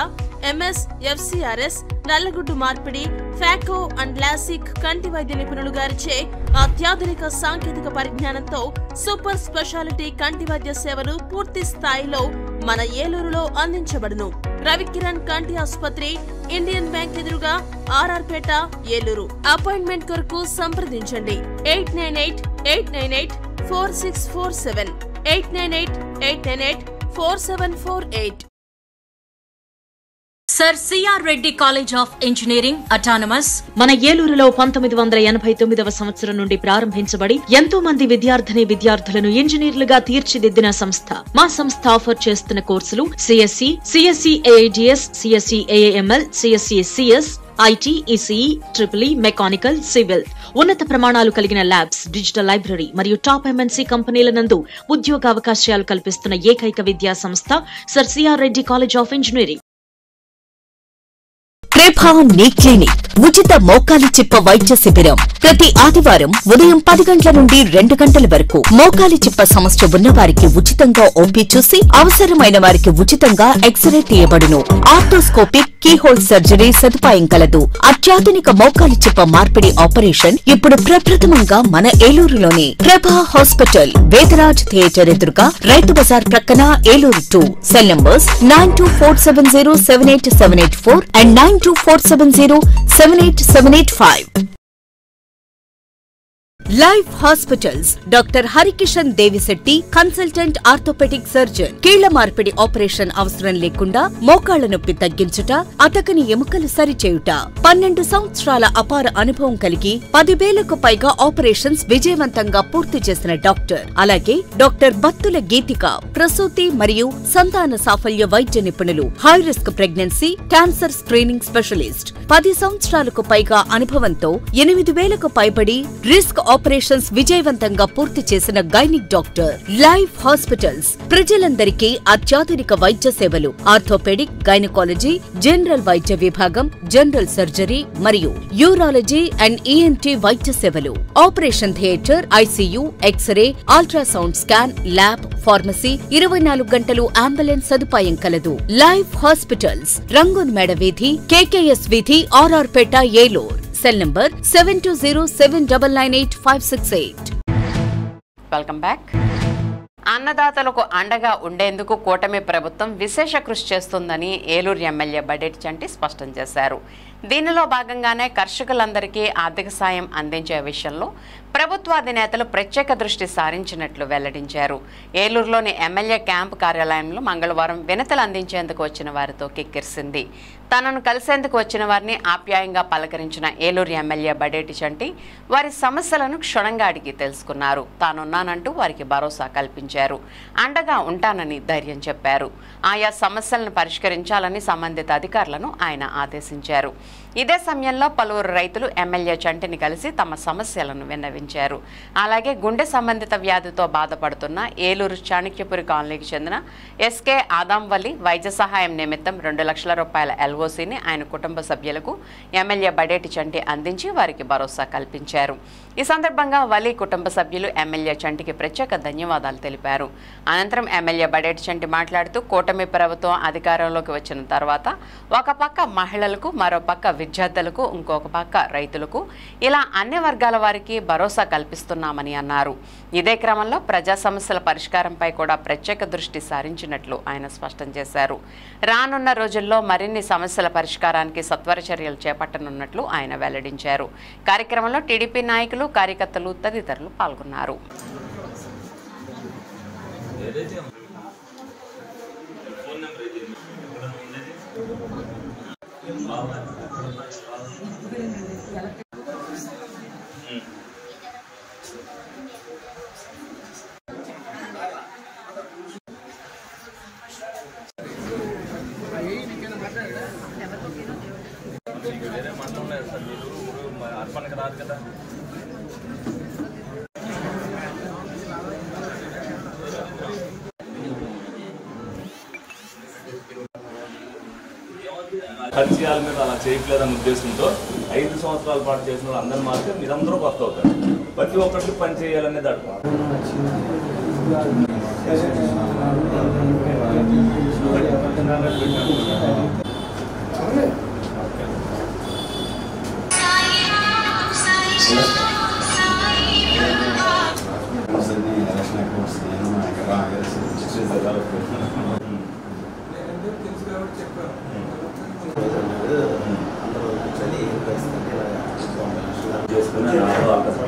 MS, FCRS, నల్లగుడ్డు మార్పిడి, ఫాకో అండ్ లాసిక్ కంటి వైద్య నిపుణులు గారిచే అత్యాధునిక సాంకేతిక పరిజ్ఞానంతో సూపర్ స్పెషాలిటీ కంటి వైద్య సేవలు పూర్తి స్థాయిలో మన ఏలూరులో అందించబడును. రవికిరణ్ కంటి ఆసుపత్రి, ఇండియన్ బ్యాంక్ ఎదురుగా, RR పేట, ఏలూరు. అపాయింట్మెంట్ కొరకు సంప్రదించండి 898-898-4647, 898-898-4748. Sir CR Reddy college of engineering autonomous మన ఏలూరులో 1989వ సంవత్సరం నుండి ప్రారంభించబడి ఎంతో మంది విద్యార్థులను ఇంజనీర్లుగా తీర్చిదిద్దిన సంస్థ. మా సంస్థ ఆఫర్ చేస్తున్న కోర్సులు CSE, CSE AIDS, CSE AAML, CSE CS, IT, ECE, EEE, mechanical, civil. ఉన్నత ప్రమాణాలు కలిగిన ల్యాబ్స్, డిజిటల్ లైబ్రరీ మరియు టాప్ MNC కంపెనీల నందు ఉద్యోగావకాశాలు కల్పిస్తున్న ఏకైక విద్యా సంస్థ sir CR Reddy college of engineering. ప్రభా నీ క్లినిక్ ఉచిత మోకాలి చిప్ప వైద్య శిబిరం ప్రతి ఆదివారం ఉదయం 10 గంటల నుండి 2 గంటల వరకు. మోకాలి చిప్ప సమస్య ఉన్న వారికి ఉచితంగా ఓపీ చూసి అవసరమైన వారికి ఉచితంగా ఎక్స్రే తీయబడును. ఆర్థోస్కోపిక్ కీహోల్ సర్జరీ సదుపాయం కలదు. అత్యాధునిక మోకాలి చిప్ప మార్పిడి ఆపరేషన్ ఇప్పుడు ప్రప్రథమంగా మన ఏలూరులోని ప్రభా హాస్పిటల్, వేదరాజ్ థియేటర్ ఎదురుగా, రైతు బజార్ ప్రక్కన, Eluru 2. Cell numbers 9247078784 and 9247078785. Life hospitals doctor Harikishan Devisetti, consultant orthopaedic surgeon. కీళ్ల మార్పిడి ఆపరేషన్ అవసరం లేకుండా మోకాళ్ల నొప్పి తగ్గించుట, అతకని ఎముకలు సరిచేయుట. 12 సంవత్సరాల అపార అనుభవం కలిగి 10,000కు పైగా ఆపరేషన్స్ విజయవంతంగా పూర్తి చేసిన డాక్టర్. అలాగే డాక్టర్ బత్తుల గీతిక, ప్రసూతి మరియు సంతాన సాఫల్య వైద్య నిపుణులు. High risk pregnancy, cancer screening specialist. 10 సంవత్సరాలకు పైగా అనుభవంతో 8,000కు పైబడి రిస్క్ ఆపరేషన్స్ విజయవంతంగా పూర్తి చేసిన గైనిక్ డాక్టర్. లైఫ్ హాస్పిటల్స్ ప్రజలందరికీ అత్యాధునిక వైద్య సేవలు, ఆర్థోపెడిక్, గైనకాలజీ, జనరల్ వైద్య విభాగం, జనరల్ సర్జరీ మరియు యూరాలజీ అండ్ ఈఎన్టీ వైద్య సేవలు, operation theatre, ICU, x ray, ultrasound scan, lab, pharmacy, 24 గంటలు అంబులెన్స్ సదుపాయం కలదు. లైఫ్ హాస్పిటల్స్, రంగూన్ మేడ వీధి, కేకేఎస్ వీధి, RR Peta, Eluru. Cell number 7207998568. Welcome back. అన్నదాతలకు అండగా ఉండేందుకు కూటమి ప్రభుత్వం విశేష కృషి చేస్తుందని ఏలూరు ఎమ్మెల్యే బడేటి చంటి స్పష్టం చేశారు. దీనిలో భాగంగానే కర్షకులందరికీ ఆర్థిక సాయం అందించే విషయంలో ప్రభుత్వాధినేతలు ప్రత్యేక దృష్టి సారించినట్లు వెల్లడించారు. ఏలూరులోని ఎమ్మెల్యే క్యాంపు కార్యాలయంలో మంగళవారం వినతులు అందించేందుకు వచ్చిన వారితో కిక్కిరిసింది. తనను కలిసేందుకు వచ్చిన వారిని ఆప్యాయంగా పలకరించిన ఏలూరు ఎమ్మెల్యే బడేటి చంటి వారి సమస్యలను క్షుణ్ణంగా అడిగి తెలుసుకున్నారు. తానున్నానంటూ వారికి భరోసా కల్పించారు. అండగా ఉంటానని ధైర్యం చెప్పారు. ఆయా సమస్యలను పరిష్కరించాలని సంబంధిత అధికారులను ఆయన ఆదేశించారు. ఇదే సమయంలో పలువురు రైతులు ఎమ్మెల్యే చంటిని కలిసి తమ సమస్యలను విన్నవించారు. అలాగే గుండె సంబంధిత వ్యాధితో బాధపడుతున్న ఏలూరు చాణక్యపురి కాలనీకి చెందిన ఎస్కే ఆదాంవల్లి వైద్య సహాయం నిమిత్తం 2 లక్షల రూపాయల ఎల్ఓసిని ఆయన కుటుంబ సభ్యులకు ఎమ్మెల్యే బడేటి చంటి అందించి వారికి భరోసా కల్పించారు. ఈ సందర్భంగా వలి కుటుంబ సభ్యులు ఎమ్మెల్యే చంటికి ప్రత్యేక ధన్యవాదాలు తెలిపారు. అనంతరం ఎమ్మెల్యే బడేటి చంటి మాట్లాడుతూ కూటమి ప్రభుత్వం అధికారంలోకి వచ్చిన తర్వాత ఒక పక్క మహిళలకు, మరో పక్క విద్యార్థులకు, ఇంకొక పక్క రైతులకు, ఇలా అన్ని వర్గాల వారికి భరోసా కల్పిస్తున్నామని అన్నారు. ఇదే క్రమంలో ప్రజా సమస్యల పరిష్కారంపై కూడా ప్రత్యేక దృష్టి సారించినట్లు ఆయన స్పష్టం చేశారు. రానున్న రోజుల్లో మరిన్ని సమస్యల పరిష్కారానికి సత్వర చర్యలు చేపట్టనున్నట్లు ఆయన వెల్లడించారు. కార్యక్రమంలో టీడీపీ నాయకులు, కార్యకర్తలు తదితరులు పాల్గొన్నారు. అర్పణకి రాదు కదా. ఖర్చు చేయాలి మీద అలా చేయట్లేదన్న ఉద్దేశంతో 5 సంవత్సరాల పాటు చేసిన వాళ్ళు అందరూ మాత్రం మీరందరూ కొత్త అవుతారు. ప్రతి ఒక్కరికి పని చేయాలనేది అడుగు.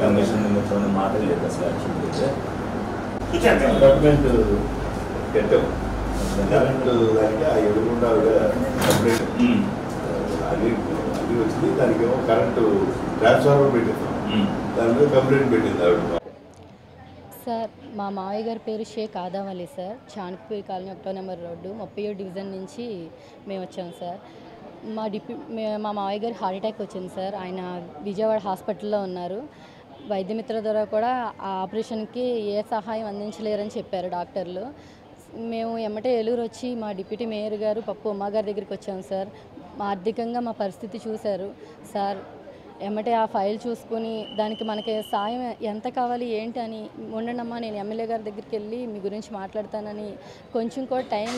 కమిషన్ మాటలు లేదు అసలు. డెవలప్మెంట్ పెట్టాము దానికి ఆ ఎదురుకుండా కంప్లీట్ అది వచ్చింది. దానికి ఏమో కరెంటు ట్రాన్స్ఫార్మర్ పెట్టిస్తాం, దాని మీద కంప్లైంట్ పెట్టింది ఆవిడ. సార్, మా మావయ్య గారి పేరు షేక్ ఆదావలి సార్. చాణక్యపురి కాలనీ 1వ నెంబర్ రోడ్డు 37 డివిజన్ నుంచి మేము వచ్చాము సార్. మా మావయ్య గారి హార్ట్ అటాక్ వచ్చింది సార్. ఆయన విజయవాడ హాస్పిటల్లో ఉన్నారు. వైద్యమిత్ర ద్వారా కూడా ఆ ఆపరేషన్కి ఏ సహాయం అందించలేరని చెప్పారు డాక్టర్లు. మేము ఎమ్మటే ఏలూరు వచ్చి మా డిప్యూటీ మేయర్ గారు పప్పు ఉమ్మా గారి దగ్గరికి వచ్చాము సార్. ఆర్థికంగా మా పరిస్థితి చూశారు సార్. ఎమ్మటే ఆ ఫైల్ చూసుకొని దానికి మనకి సాయం ఎంత కావాలి ఏంటి అని, ఉండండమ్మా నేను ఎమ్మెల్యే గారి దగ్గరికి వెళ్ళి మీ గురించి మాట్లాడతానని కొంచెం కూడా టైం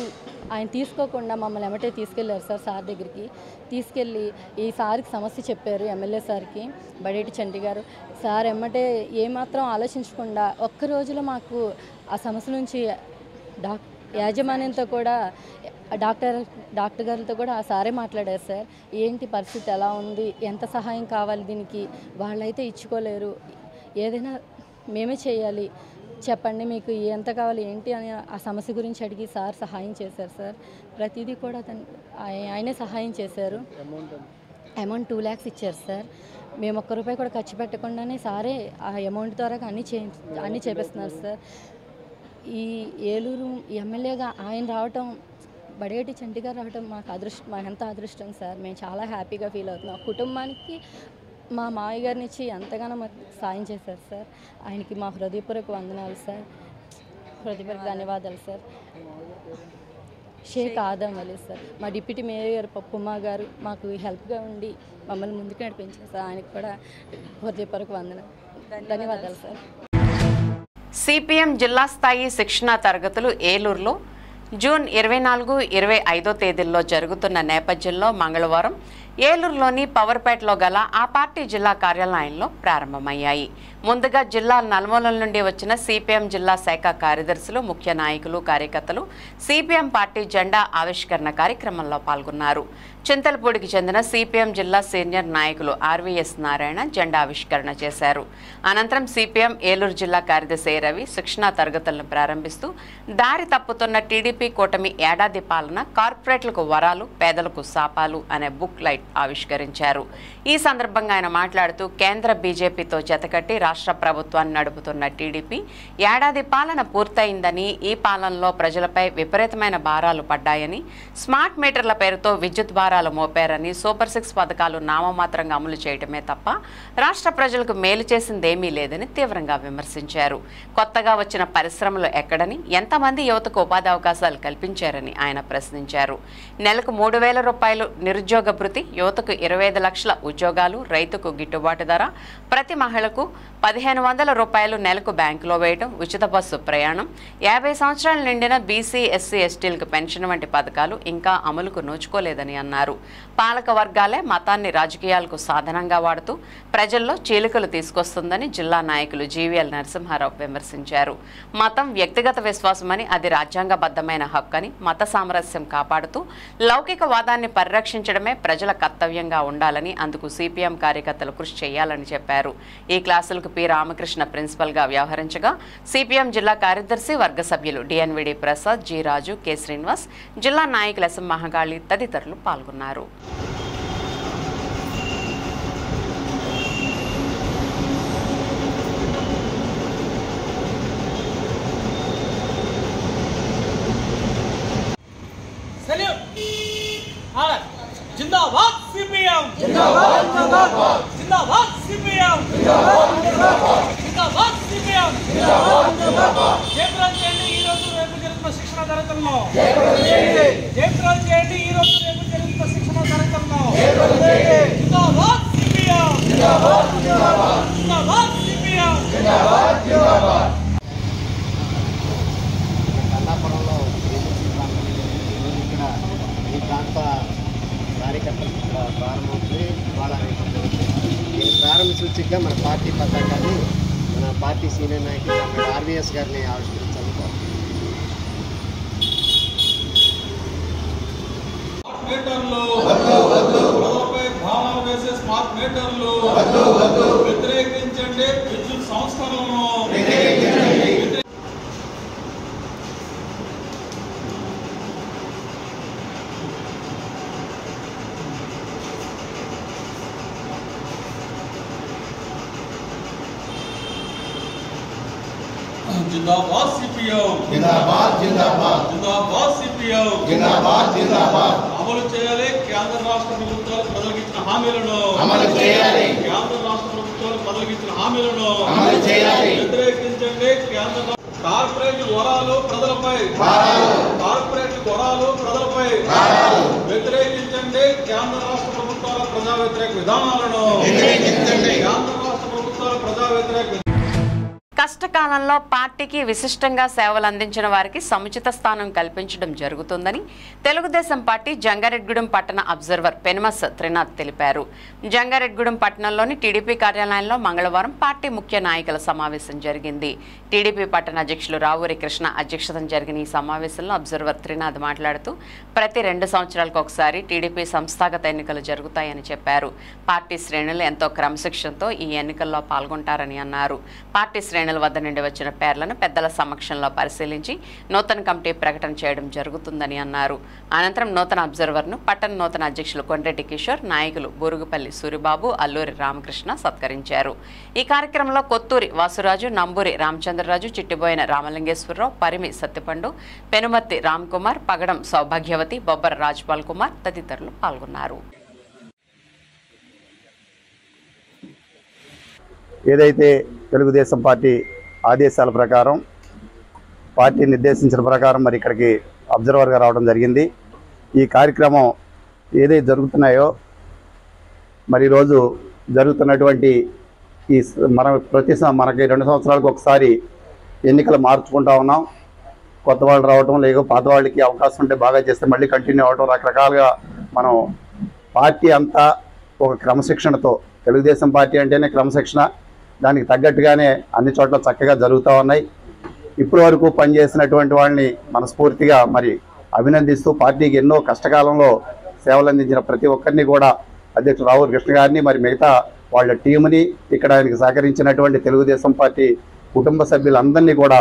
ఆయన తీసుకోకుండా మమ్మల్ని ఎమ్మటే తీసుకెళ్ళారు సార్. సార్ దగ్గరికి తీసుకెళ్ళి ఈ సార్కి సమస్య చెప్పారు, ఎమ్మెల్యే సార్కి బడేటి చంటి గారు. సార్ ఎమ్మటే ఏమాత్రం ఆలోచించకుండా ఒక్క రోజులో మాకు ఆ సమస్య నుంచి యాజమాన్యంతో కూడా డాక్టర్ గారితో కూడా ఆ సారే మాట్లాడారు సార్. ఏంటి పరిస్థితి ఎలా ఉంది, ఎంత సహాయం కావాలి దీనికి, వాళ్ళైతే ఇచ్చుకోలేరు, ఏదైనా మేమే చేయాలి, చెప్పండి మీకు ఎంత కావాలి ఏంటి అని ఆ సమస్య గురించి అడిగి సార్ సహాయం చేశారు సార్. ప్రతిదీ కూడా ఆయనే సహాయం చేశారు. అమౌంట్ 2 lakhs ఇచ్చారు సార్. మేము ఒక్క రూపాయి కూడా ఖర్చు పెట్టకుండానే సారే ఆ అమౌంట్ ద్వారా అన్నీ చేపిస్తున్నారు సార్. ఈ ఏలూరు ఎమ్మెల్యేగా ఆయన రావటం, బడేటి చంటి గారు రావటం మాకు ఎంత అదృష్టం సార్. మేము చాలా హ్యాపీగా ఫీల్ అవుతున్నాం. కుటుంబానికి మా మావయ్య గారిని ఇచ్చి ఎంతగానో మాకు సాయం చేశారు సార్. ఆయనకి మా హృదయపూర్వక వందనాలు సార్, హృదయపూర్వక ధన్యవాదాలు సార్. షేక్ ఆదం అలీ సార్, మా డిప్యూటీ మేయర్ గారు పప్పుమ్మ గారు మాకు హెల్ప్గా ఉండి మమ్మల్ని ముందుకు నడిపించారు సార్. ఆయనకు కూడా హృదయపూర్వక ధన్యవాదాలు సార్. సిపిఎం జిల్లా స్థాయి శిక్షణా తరగతులు ఏలూరులో జూన్ 24, 25 తేదీల్లో జరుగుతున్న నేపథ్యంలో మంగళవారం ఏలూరులోని పవర్పేటలో గల ఆ పార్టీ జిల్లా కార్యాలయంలో ప్రారంభమయ్యాయి. ముందుగా జిల్లా నలుమూలల నుండి వచ్చిన సిపిఎం జిల్లా శాఖ కార్యదర్శులు, ముఖ్య నాయకులు, కార్యకర్తలు సిపిఎం పార్టీ జెండా ఆవిష్కరణ కార్యక్రమంలో పాల్గొన్నారు. చింతలపూడికి చెందిన సిపిఎం జిల్లా సీనియర్ నాయకులు ఆర్వీఎస్ నారాయణ జెండా ఆవిష్కరణ చేశారు. అనంతరం సిపిఎం ఏలూరు జిల్లా కార్యదర్శి రవి శిక్షణా తరగతులను ప్రారంభిస్తూ దారి తప్పుతున్న టీడీపీ కూటమి ఏడాది పాలన, కార్పొరేట్లకు వరాలు, పేదలకు శాపాలు అనే బుక్ లైట్ ఆవిష్కరించారు. ఈ సందర్భంగా ఆయన మాట్లాడుతూ కేంద్ర బీజేపీతో జతకట్టి రాష్ట్ర ప్రభుత్వాన్ని నడుపుతున్న టీడీపీ ఏడాది పాలన పూర్తయిందని, ఈ పాలనలో ప్రజలపై విపరీతమైన భారాలు పడ్డాయని, స్మార్ట్ మీటర్ల పేరుతో విద్యుత్ భారాలు మోపారని, సూపర్ 6 పథకాలు నామమాత్రంగా అమలు చేయడమే తప్ప రాష్ట్ర ప్రజలకు మేలు చేసిందేమీ లేదని తీవ్రంగా విమర్శించారు. కొత్తగా వచ్చిన పరిశ్రమలు ఎక్కడని, ఎంతమంది యువతకు ఉపాధి అవకాశాలు కల్పించారని ఆయన ప్రశ్నించారు. నెలకు 3,000 రూపాయలు నిరుద్యోగ భృతి, యువతకు 25 లక్షల ఉద్యోగాలు, రైతుకు గిట్టుబాటు ధర, ప్రతి మహిళకు 1,500 రూపాయలు నెలకు బ్యాంకులో వేయడం, ఉచిత బస్సు ప్రయాణం, 50 సంవత్సరాలు నిండిన బీసీ, ఎస్సీ, ఎస్టీలకు పెన్షన్ వంటి పథకాలు ఇంకా అమలుకు నోచుకోలేదని అన్నారు. పాలక వర్గాలే మతాన్ని రాజకీయాలకు సాధనంగా వాడుతూ ప్రజల్లో చీలికలు తీసుకొస్తుందని జిల్లా నాయకులు జీవీఎల్ నరసింహారావు విమర్శించారు. మతం వ్యక్తిగత విశ్వాసమని, అది రాజ్యాంగబద్ధమైన హక్కని, మత సామరస్యం కాపాడుతూ లౌకికవాదాన్ని పరిరక్షించడమే ప్రజల కర్తవ్యంగా ఉండాలని, అందుకు సిపిఎం కార్యకర్తలు కృషి చేయాలని చెప్పారు. ఈ క్లాసులకు పి రామకృష్ణ ప్రిన్సిపల్గా వ్యవహరించగా సిపిఎం జిల్లా కార్యదర్శి వర్గ సభ్యులు డిఎన్విడి ప్రసాద్, జి రాజు, కె శ్రీనివాస్, జిల్లా నాయకులు ఎస్ మహగాళి తదితరులు పాల్గొన్నారు. जिंदाबाद सीपीएम जिंदाबाद जिंदाबाद जिंदाबाद सीपीएम जिंदाबाद जिंदाबाद जिंदाबाद सीपीएम जिंदाबाद जिंदाबाद జయప్రదం చేయండి ఈ రోజు రేపు జరుగుతున్న శిక్షణ తరగతులను జయప్రదం చేయండి ఈ రోజు రేపు జరుగుతున్న శిక్షణ తరగతులను జయప్రదం చేయండి जिंदाबाद सीपीएम जिंदाबाद जिंदाबाद जिंदाबाद सीपीएम जिंदाबाद जिंदाबाद కల్లాపురంలో ఇక్కడ ఈ ప్రాంత కార్యకర్తలు ప్రారంభమవుతుంది. దీని ప్రారంభ సూచికగా మన పార్టీ పతాకాన్ని మన పార్టీ సీనియర్ నాయకులు ఆర్వీఎస్ గారిని ఆవిష్కరించాలి. స్మార్ట్ మీటర్లు వ్యతిరేకించండి, విద్యుత్ సంస్కరణలను जिंदाबाद सीपीएम जिंदाबाद जिंदाबाद जिंदाबाद सीपीएम जिंदाबाद जिंदाबाद అమలు చేయాలి కేంద్ర రాష్ట్ర ప్రభుత్వాలు ప్రజలకు ఇచ్చిన హామీలను అమలు చేయాలి కేంద్ర రాష్ట్ర ప్రభుత్వాలు ప్రజలకు ఇచ్చిన హామీలను అమలు చేయాలి వ్యతిరేకించండి కేంద్ర కార్పొరేట్ వరాలు ప్రజలపై కార్పొరేట్ వరాలు ప్రజలపై వ్యతిరేకించండి కేంద్ర రాష్ట్ర ప్రభుత్వాల ప్రజా వ్యతిరేక విధానాలను వ్యతిరేకించండి కేంద్ర రాష్ట్ర ప్రభుత్వాల ప్రజా వ్యతిరేక కష్టకాలంలో పార్టీకి విశిష్టంగా సేవలు అందించిన వారికి సముచిత స్థానం కల్పించడం జరుగుతుందని తెలుగుదేశం పార్టీ జంగారెడ్డిగూడెం పట్టణ అబ్జర్వర్ పెనుమస్ త్రినాథ్ తెలిపారు. జంగారెడ్డిగూడెం పట్టణంలోని టీడీపీ కార్యాలయంలో మంగళవారం పార్టీ ముఖ్య నాయకుల సమావేశం జరిగింది. టీడీపీ పట్టణ అధ్యక్షులు రావూరి కృష్ణ అధ్యక్షతన జరిగిన ఈ సమావేశంలో అబ్జర్వర్ త్రినాథ్ మాట్లాడుతూ ప్రతి 2 సంవత్సరాలకు ఒకసారి టీడీపీ సంస్థాగత ఎన్నికలు జరుగుతాయని చెప్పారు. పార్టీ శ్రేణులు ఎంతో క్రమశిక్షణతో ఈ ఎన్నికల్లో పాల్గొంటారని అన్నారు. పార్టీ శ్రేణుల వద్ద నుండి వచ్చిన పేర్లను పెద్దల సమక్షంలో పరిశీలించి నూతన కమిటీ ప్రకటన చేయడం జరుగుతుందని అన్నారు. అనంతరం నూతన అబ్జర్వర్ను పట్టణ నూతన అధ్యక్షులు కొండ్రెడ్డి కిషోర్, నాయకులు బూరుగుపల్లి సూరిబాబు, అల్లూరి రామకృష్ణ సత్కరించారు. ఈ కార్యక్రమంలో కొత్తూరి వాసురాజు, నంబూరి రామచంద్రరాజు, చిట్టిబోయిన రామలింగేశ్వరరావు, పరిమి సత్యపండు, పెనుమర్తి రామ్కుమార్, పగడం సౌభాగ్యవతి, బొబ్బర రాజ్పాల్ కుమార్ తదితరులు పాల్గొన్నారు. ఏదైతే తెలుగుదేశం పార్టీ ఆదేశాల ప్రకారం పార్టీ నిర్దేశించిన ప్రకారం మరి ఇక్కడికి అబ్జర్వర్గా రావడం జరిగింది. ఈ కార్యక్రమం ఏదైతే జరుగుతున్నాయో మరి ఈరోజు జరుగుతున్నటువంటి ఈ మనకి 2 సంవత్సరాలకు ఒకసారి ఎన్నికలు మార్చుకుంటా ఉన్నాం. కొత్త వాళ్ళు రావటం లేక పాత వాళ్ళకి అవకాశం ఉంటే బాగా చేస్తే మళ్ళీ కంటిన్యూ అవ్వటం రకరకాలుగా మనం పార్టీ అంతా ఒక క్రమశిక్షణతో, తెలుగుదేశం పార్టీ అంటేనే క్రమశిక్షణ, దానికి తగ్గట్టుగానే అన్ని చోట్ల చక్కగా జరుగుతూ ఉన్నాయి. ఇప్పటి వరకు పనిచేసినటువంటి వాళ్ళని మనస్ఫూర్తిగా మరి అభినందిస్తూ పార్టీకి ఎన్నో కష్టకాలంలో సేవలు అందించిన ప్రతి ఒక్కరిని కూడా అధ్యక్షుడు రావు కృష్ణ గారిని మరి మిగతా వాళ్ళ టీంని ఇక్కడ ఆయనకు సహకరించినటువంటి తెలుగుదేశం పార్టీ కుటుంబ సభ్యులందరినీ కూడా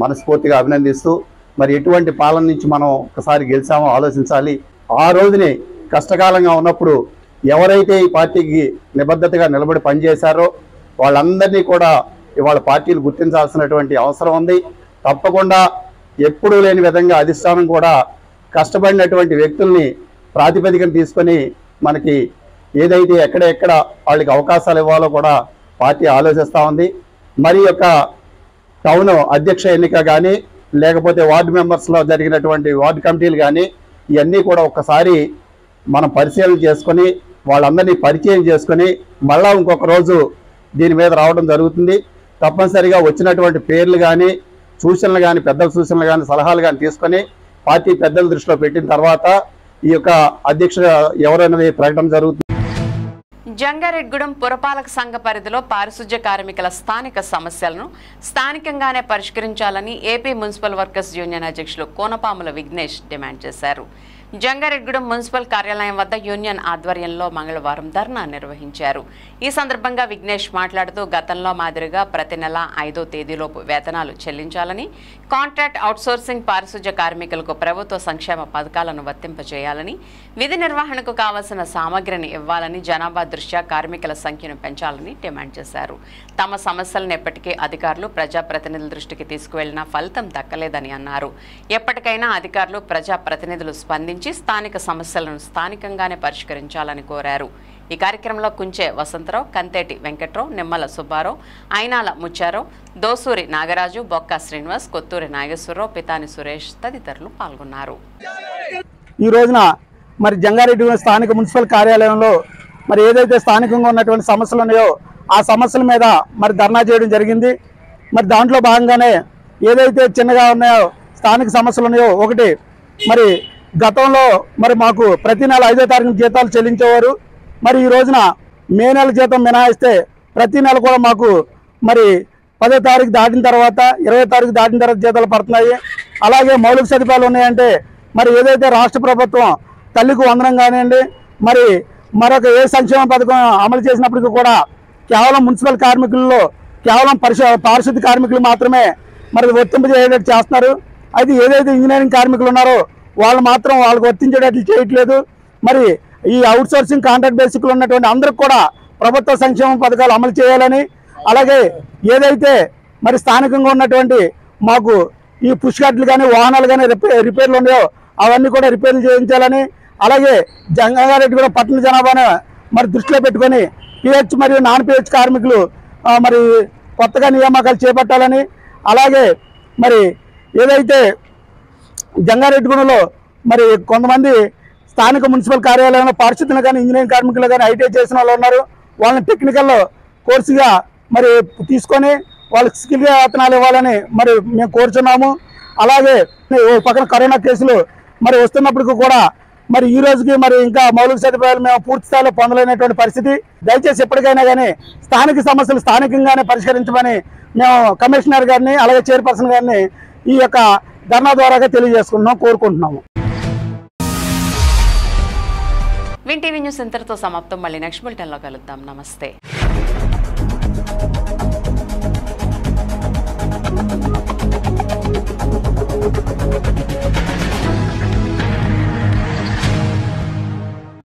మనస్ఫూర్తిగా అభినందిస్తూ మరి ఎటువంటి పాలన నుంచి మనం ఒకసారి గెలిచామో ఆలోచించాలి. ఆ రోజుని కష్టకాలంగా ఉన్నప్పుడు ఎవరైతే ఈ పార్టీకి నిబద్ధతగా నిలబడి పనిచేశారో వాళ్ళందరినీ కూడా ఇవాళ పార్టీలు గుర్తించాల్సినటువంటి అవసరం ఉంది. తప్పకుండా ఎప్పుడూ లేని విధంగా అధిష్టానం కూడా కష్టపడినటువంటి వ్యక్తుల్ని ప్రాతిపదికన తీసుకొని మనకి ఏదైతే ఎక్కడ వాళ్ళకి అవకాశాలు ఇవ్వాలో కూడా పార్టీ ఆలోచిస్తూ ఉంది. మరి యొక్క టౌన్ అధ్యక్ష ఎన్నిక కానీ లేకపోతే వార్డు మెంబర్స్లో జరిగినటువంటి వార్డు కమిటీలు కానీ ఇవన్నీ కూడా ఒక్కసారి మనం పరిశీలన చేసుకొని వాళ్ళందరినీ పరిచయం చేసుకొని మళ్ళా ఇంకొక రోజు దీని మీద రావడం జరుగుతుంది. తప్పనిసరిగా వచ్చినటువంటి పేర్లు కానీ సూచనలు కానీ పెద్దల సూచనలు కానీ సలహాలు కానీ తీసుకొని పార్టీ పెద్దల దృష్టిలో పెట్టిన తర్వాత ఈ యొక్క అధ్యక్ష ఎవరనేది ప్రకటన జరుగుతుంది. జంగారెడ్డిగూడెం పురపాలక సంఘ పరిధిలో పారిశుధ్య కార్మికుల స్థానిక సమస్యలను స్థానికంగానే పరిష్కరించాలని ఏపీ మున్సిపల్ వర్కర్స్ యూనియన్ అధ్యక్షులు కోనపాముల విఘ్నేష్ డిమాండ్ చేశారు. జంగారెడ్డిగూడెం మున్సిపల్ కార్యాలయం వద్ద యూనియన్ ఆధ్వర్యంలో మంగళవారం ధర్నా నిర్వహించారు. ఈ సందర్భంగా విఘ్నేష్ మాట్లాడుతూ గతంలో మాదిరిగా ప్రతి నెల 5వ తేదీలోపు వేతనాలు చెల్లించాలని, కాంట్రాక్ట్ అవుట్సోర్సింగ్ పారిశుధ్య కార్మికులకు ప్రభుత్వ సంక్షేమ పథకాలను వర్తింపజేయాలని, విధి నిర్వహణకు కావాల్సిన సామగ్రిని ఇవ్వాలని, జనాభా దృష్ట్యా కార్మికుల సంఖ్యను పెంచాలని డిమాండ్ చేశారు. తమ సమస్యలను ఎప్పటికీ అధికారులు ప్రజాప్రతినిధుల దృష్టికి తీసుకువెళ్లినా ఫలితం దక్కలేదని అన్నారు. ఎప్పటికైనా అధికారులు ప్రజాప్రతినిధులు స్పందించి స్థానిక సమస్యలను స్థానికంగానే పరిష్కరించాలని కోరారు. ఈ కార్యక్రమంలో కుంచే వసంతరావు, కంతేటి వెంకట్రావు, నిమ్మల సుబ్బారావు, అయినాల ముచ్చారావు, దోసూరి నాగరాజు, బొక్క శ్రీనివాస్, కొత్తూరి నాగేశ్వరరావు, పితాని సురేష్ తదితరులు పాల్గొన్నారు. ఈ రోజున మరి జంగారెడ్డిగూడెం స్థానిక మున్సిపల్ కార్యాలయంలో మరి ఏదైతే స్థానికంగా ఉన్నటువంటి సమస్యలు ఉన్నాయో ఆ సమస్యల మీద మరి ధర్నా చేయడం జరిగింది. మరి దాంట్లో భాగంగానే ఏదైతే చిన్నగా ఉన్నాయో స్థానిక సమస్యలు ఉన్నాయో, ఒకటి మరి గతంలో మరి మాకు ప్రతి నెల 5వ తారీఖున జీతాలు చెల్లించేవారు. మరి ఈ రోజున మే నెల జీతం మినహాయిస్తే ప్రతి నెల కూడా మాకు మరి 10వ తారీఖు దాటిన తర్వాత 20వ తారీఖు దాటిన తర్వాత జీతాలు పడుతున్నాయి. అలాగే మౌలిక సదుపాయాలు ఉన్నాయంటే మరి ఏదైతే రాష్ట్ర ప్రభుత్వం తల్లికి వందనం కానివ్వండి, మరి మరొక ఏ సంక్షేమ పథకం అమలు చేసినప్పటికీ కూడా కేవలం మున్సిపల్ కార్మికుల్లో కేవలం పారిశుద్ధ్య కార్మికులు మాత్రమే మరి వర్తింపజేసేటట్టు చేస్తున్నారు. అయితే ఏదైతే ఇంజనీరింగ్ కార్మికులు ఉన్నారో వాళ్ళు మాత్రం వాళ్ళకి వర్తించేటట్లు చేయట్లేదు. మరి ఈ అవుట్సోర్సింగ్ కాంట్రాక్ట్ బేసిక్లో ఉన్నటువంటి అందరికి కూడా ప్రభుత్వ సంక్షేమ పథకాలు అమలు చేయాలని, అలాగే ఏదైతే మరి స్థానికంగా ఉన్నటువంటి మాకు ఈ పుష్ కార్డులు కానీ వాహనాలు కానీ రిపేర్లు ఉన్నాయో అవన్నీ కూడా రిపేర్లు చేయించాలని, అలాగే జంగారెడ్డిగూడెం పట్టణ జనాభాను మరి దృష్టిలో పెట్టుకొని పిహెచ్ మరియు నాన్ పిహెచ్ కార్మికులు మరి కొత్తగా నియామకాలు చేపట్టాలని, అలాగే మరి ఏదైతే జంగారెడ్డిగూడెంలో మరి కొంతమంది స్థానిక మున్సిపల్ కార్యాలయంలో పారిశుద్ధ్యం కానీ ఇంజనీరింగ్ కార్మికులు కానీ ఐటీఐ చేసిన వాళ్ళు ఉన్నారు. వాళ్ళని టెక్నికల్ కోర్సుగా మరి తీసుకొని వాళ్ళకి స్కిల్ వేతనాలు ఇవ్వాలని మరి మేము కోరుచున్నాము. అలాగే పక్కన కరోనా కేసులు మరి వస్తున్నప్పటికీ కూడా మరి ఈ రోజుకి మరి ఇంకా మౌలిక సదుపాయాలు మేము పూర్తి స్థాయిలో పొందలేనటువంటి పరిస్థితి. దయచేసి ఎప్పటికైనా కానీ స్థానిక సమస్యలు స్థానికంగానే పరిష్కరించమని మేము కమిషనర్ గారిని అలాగే చైర్పర్సన్ గారిని ఈ యొక్క ధర్నా ద్వారాగా తెలియజేసుకుంటున్నాం, కోరుకుంటున్నాము. విన్ టీవీ న్యూస్ ఇంతటితో సమాప్తం. మళ్ళీ నెక్స్ట్ బులెటిన్లో కలుద్దాం. నమస్తే.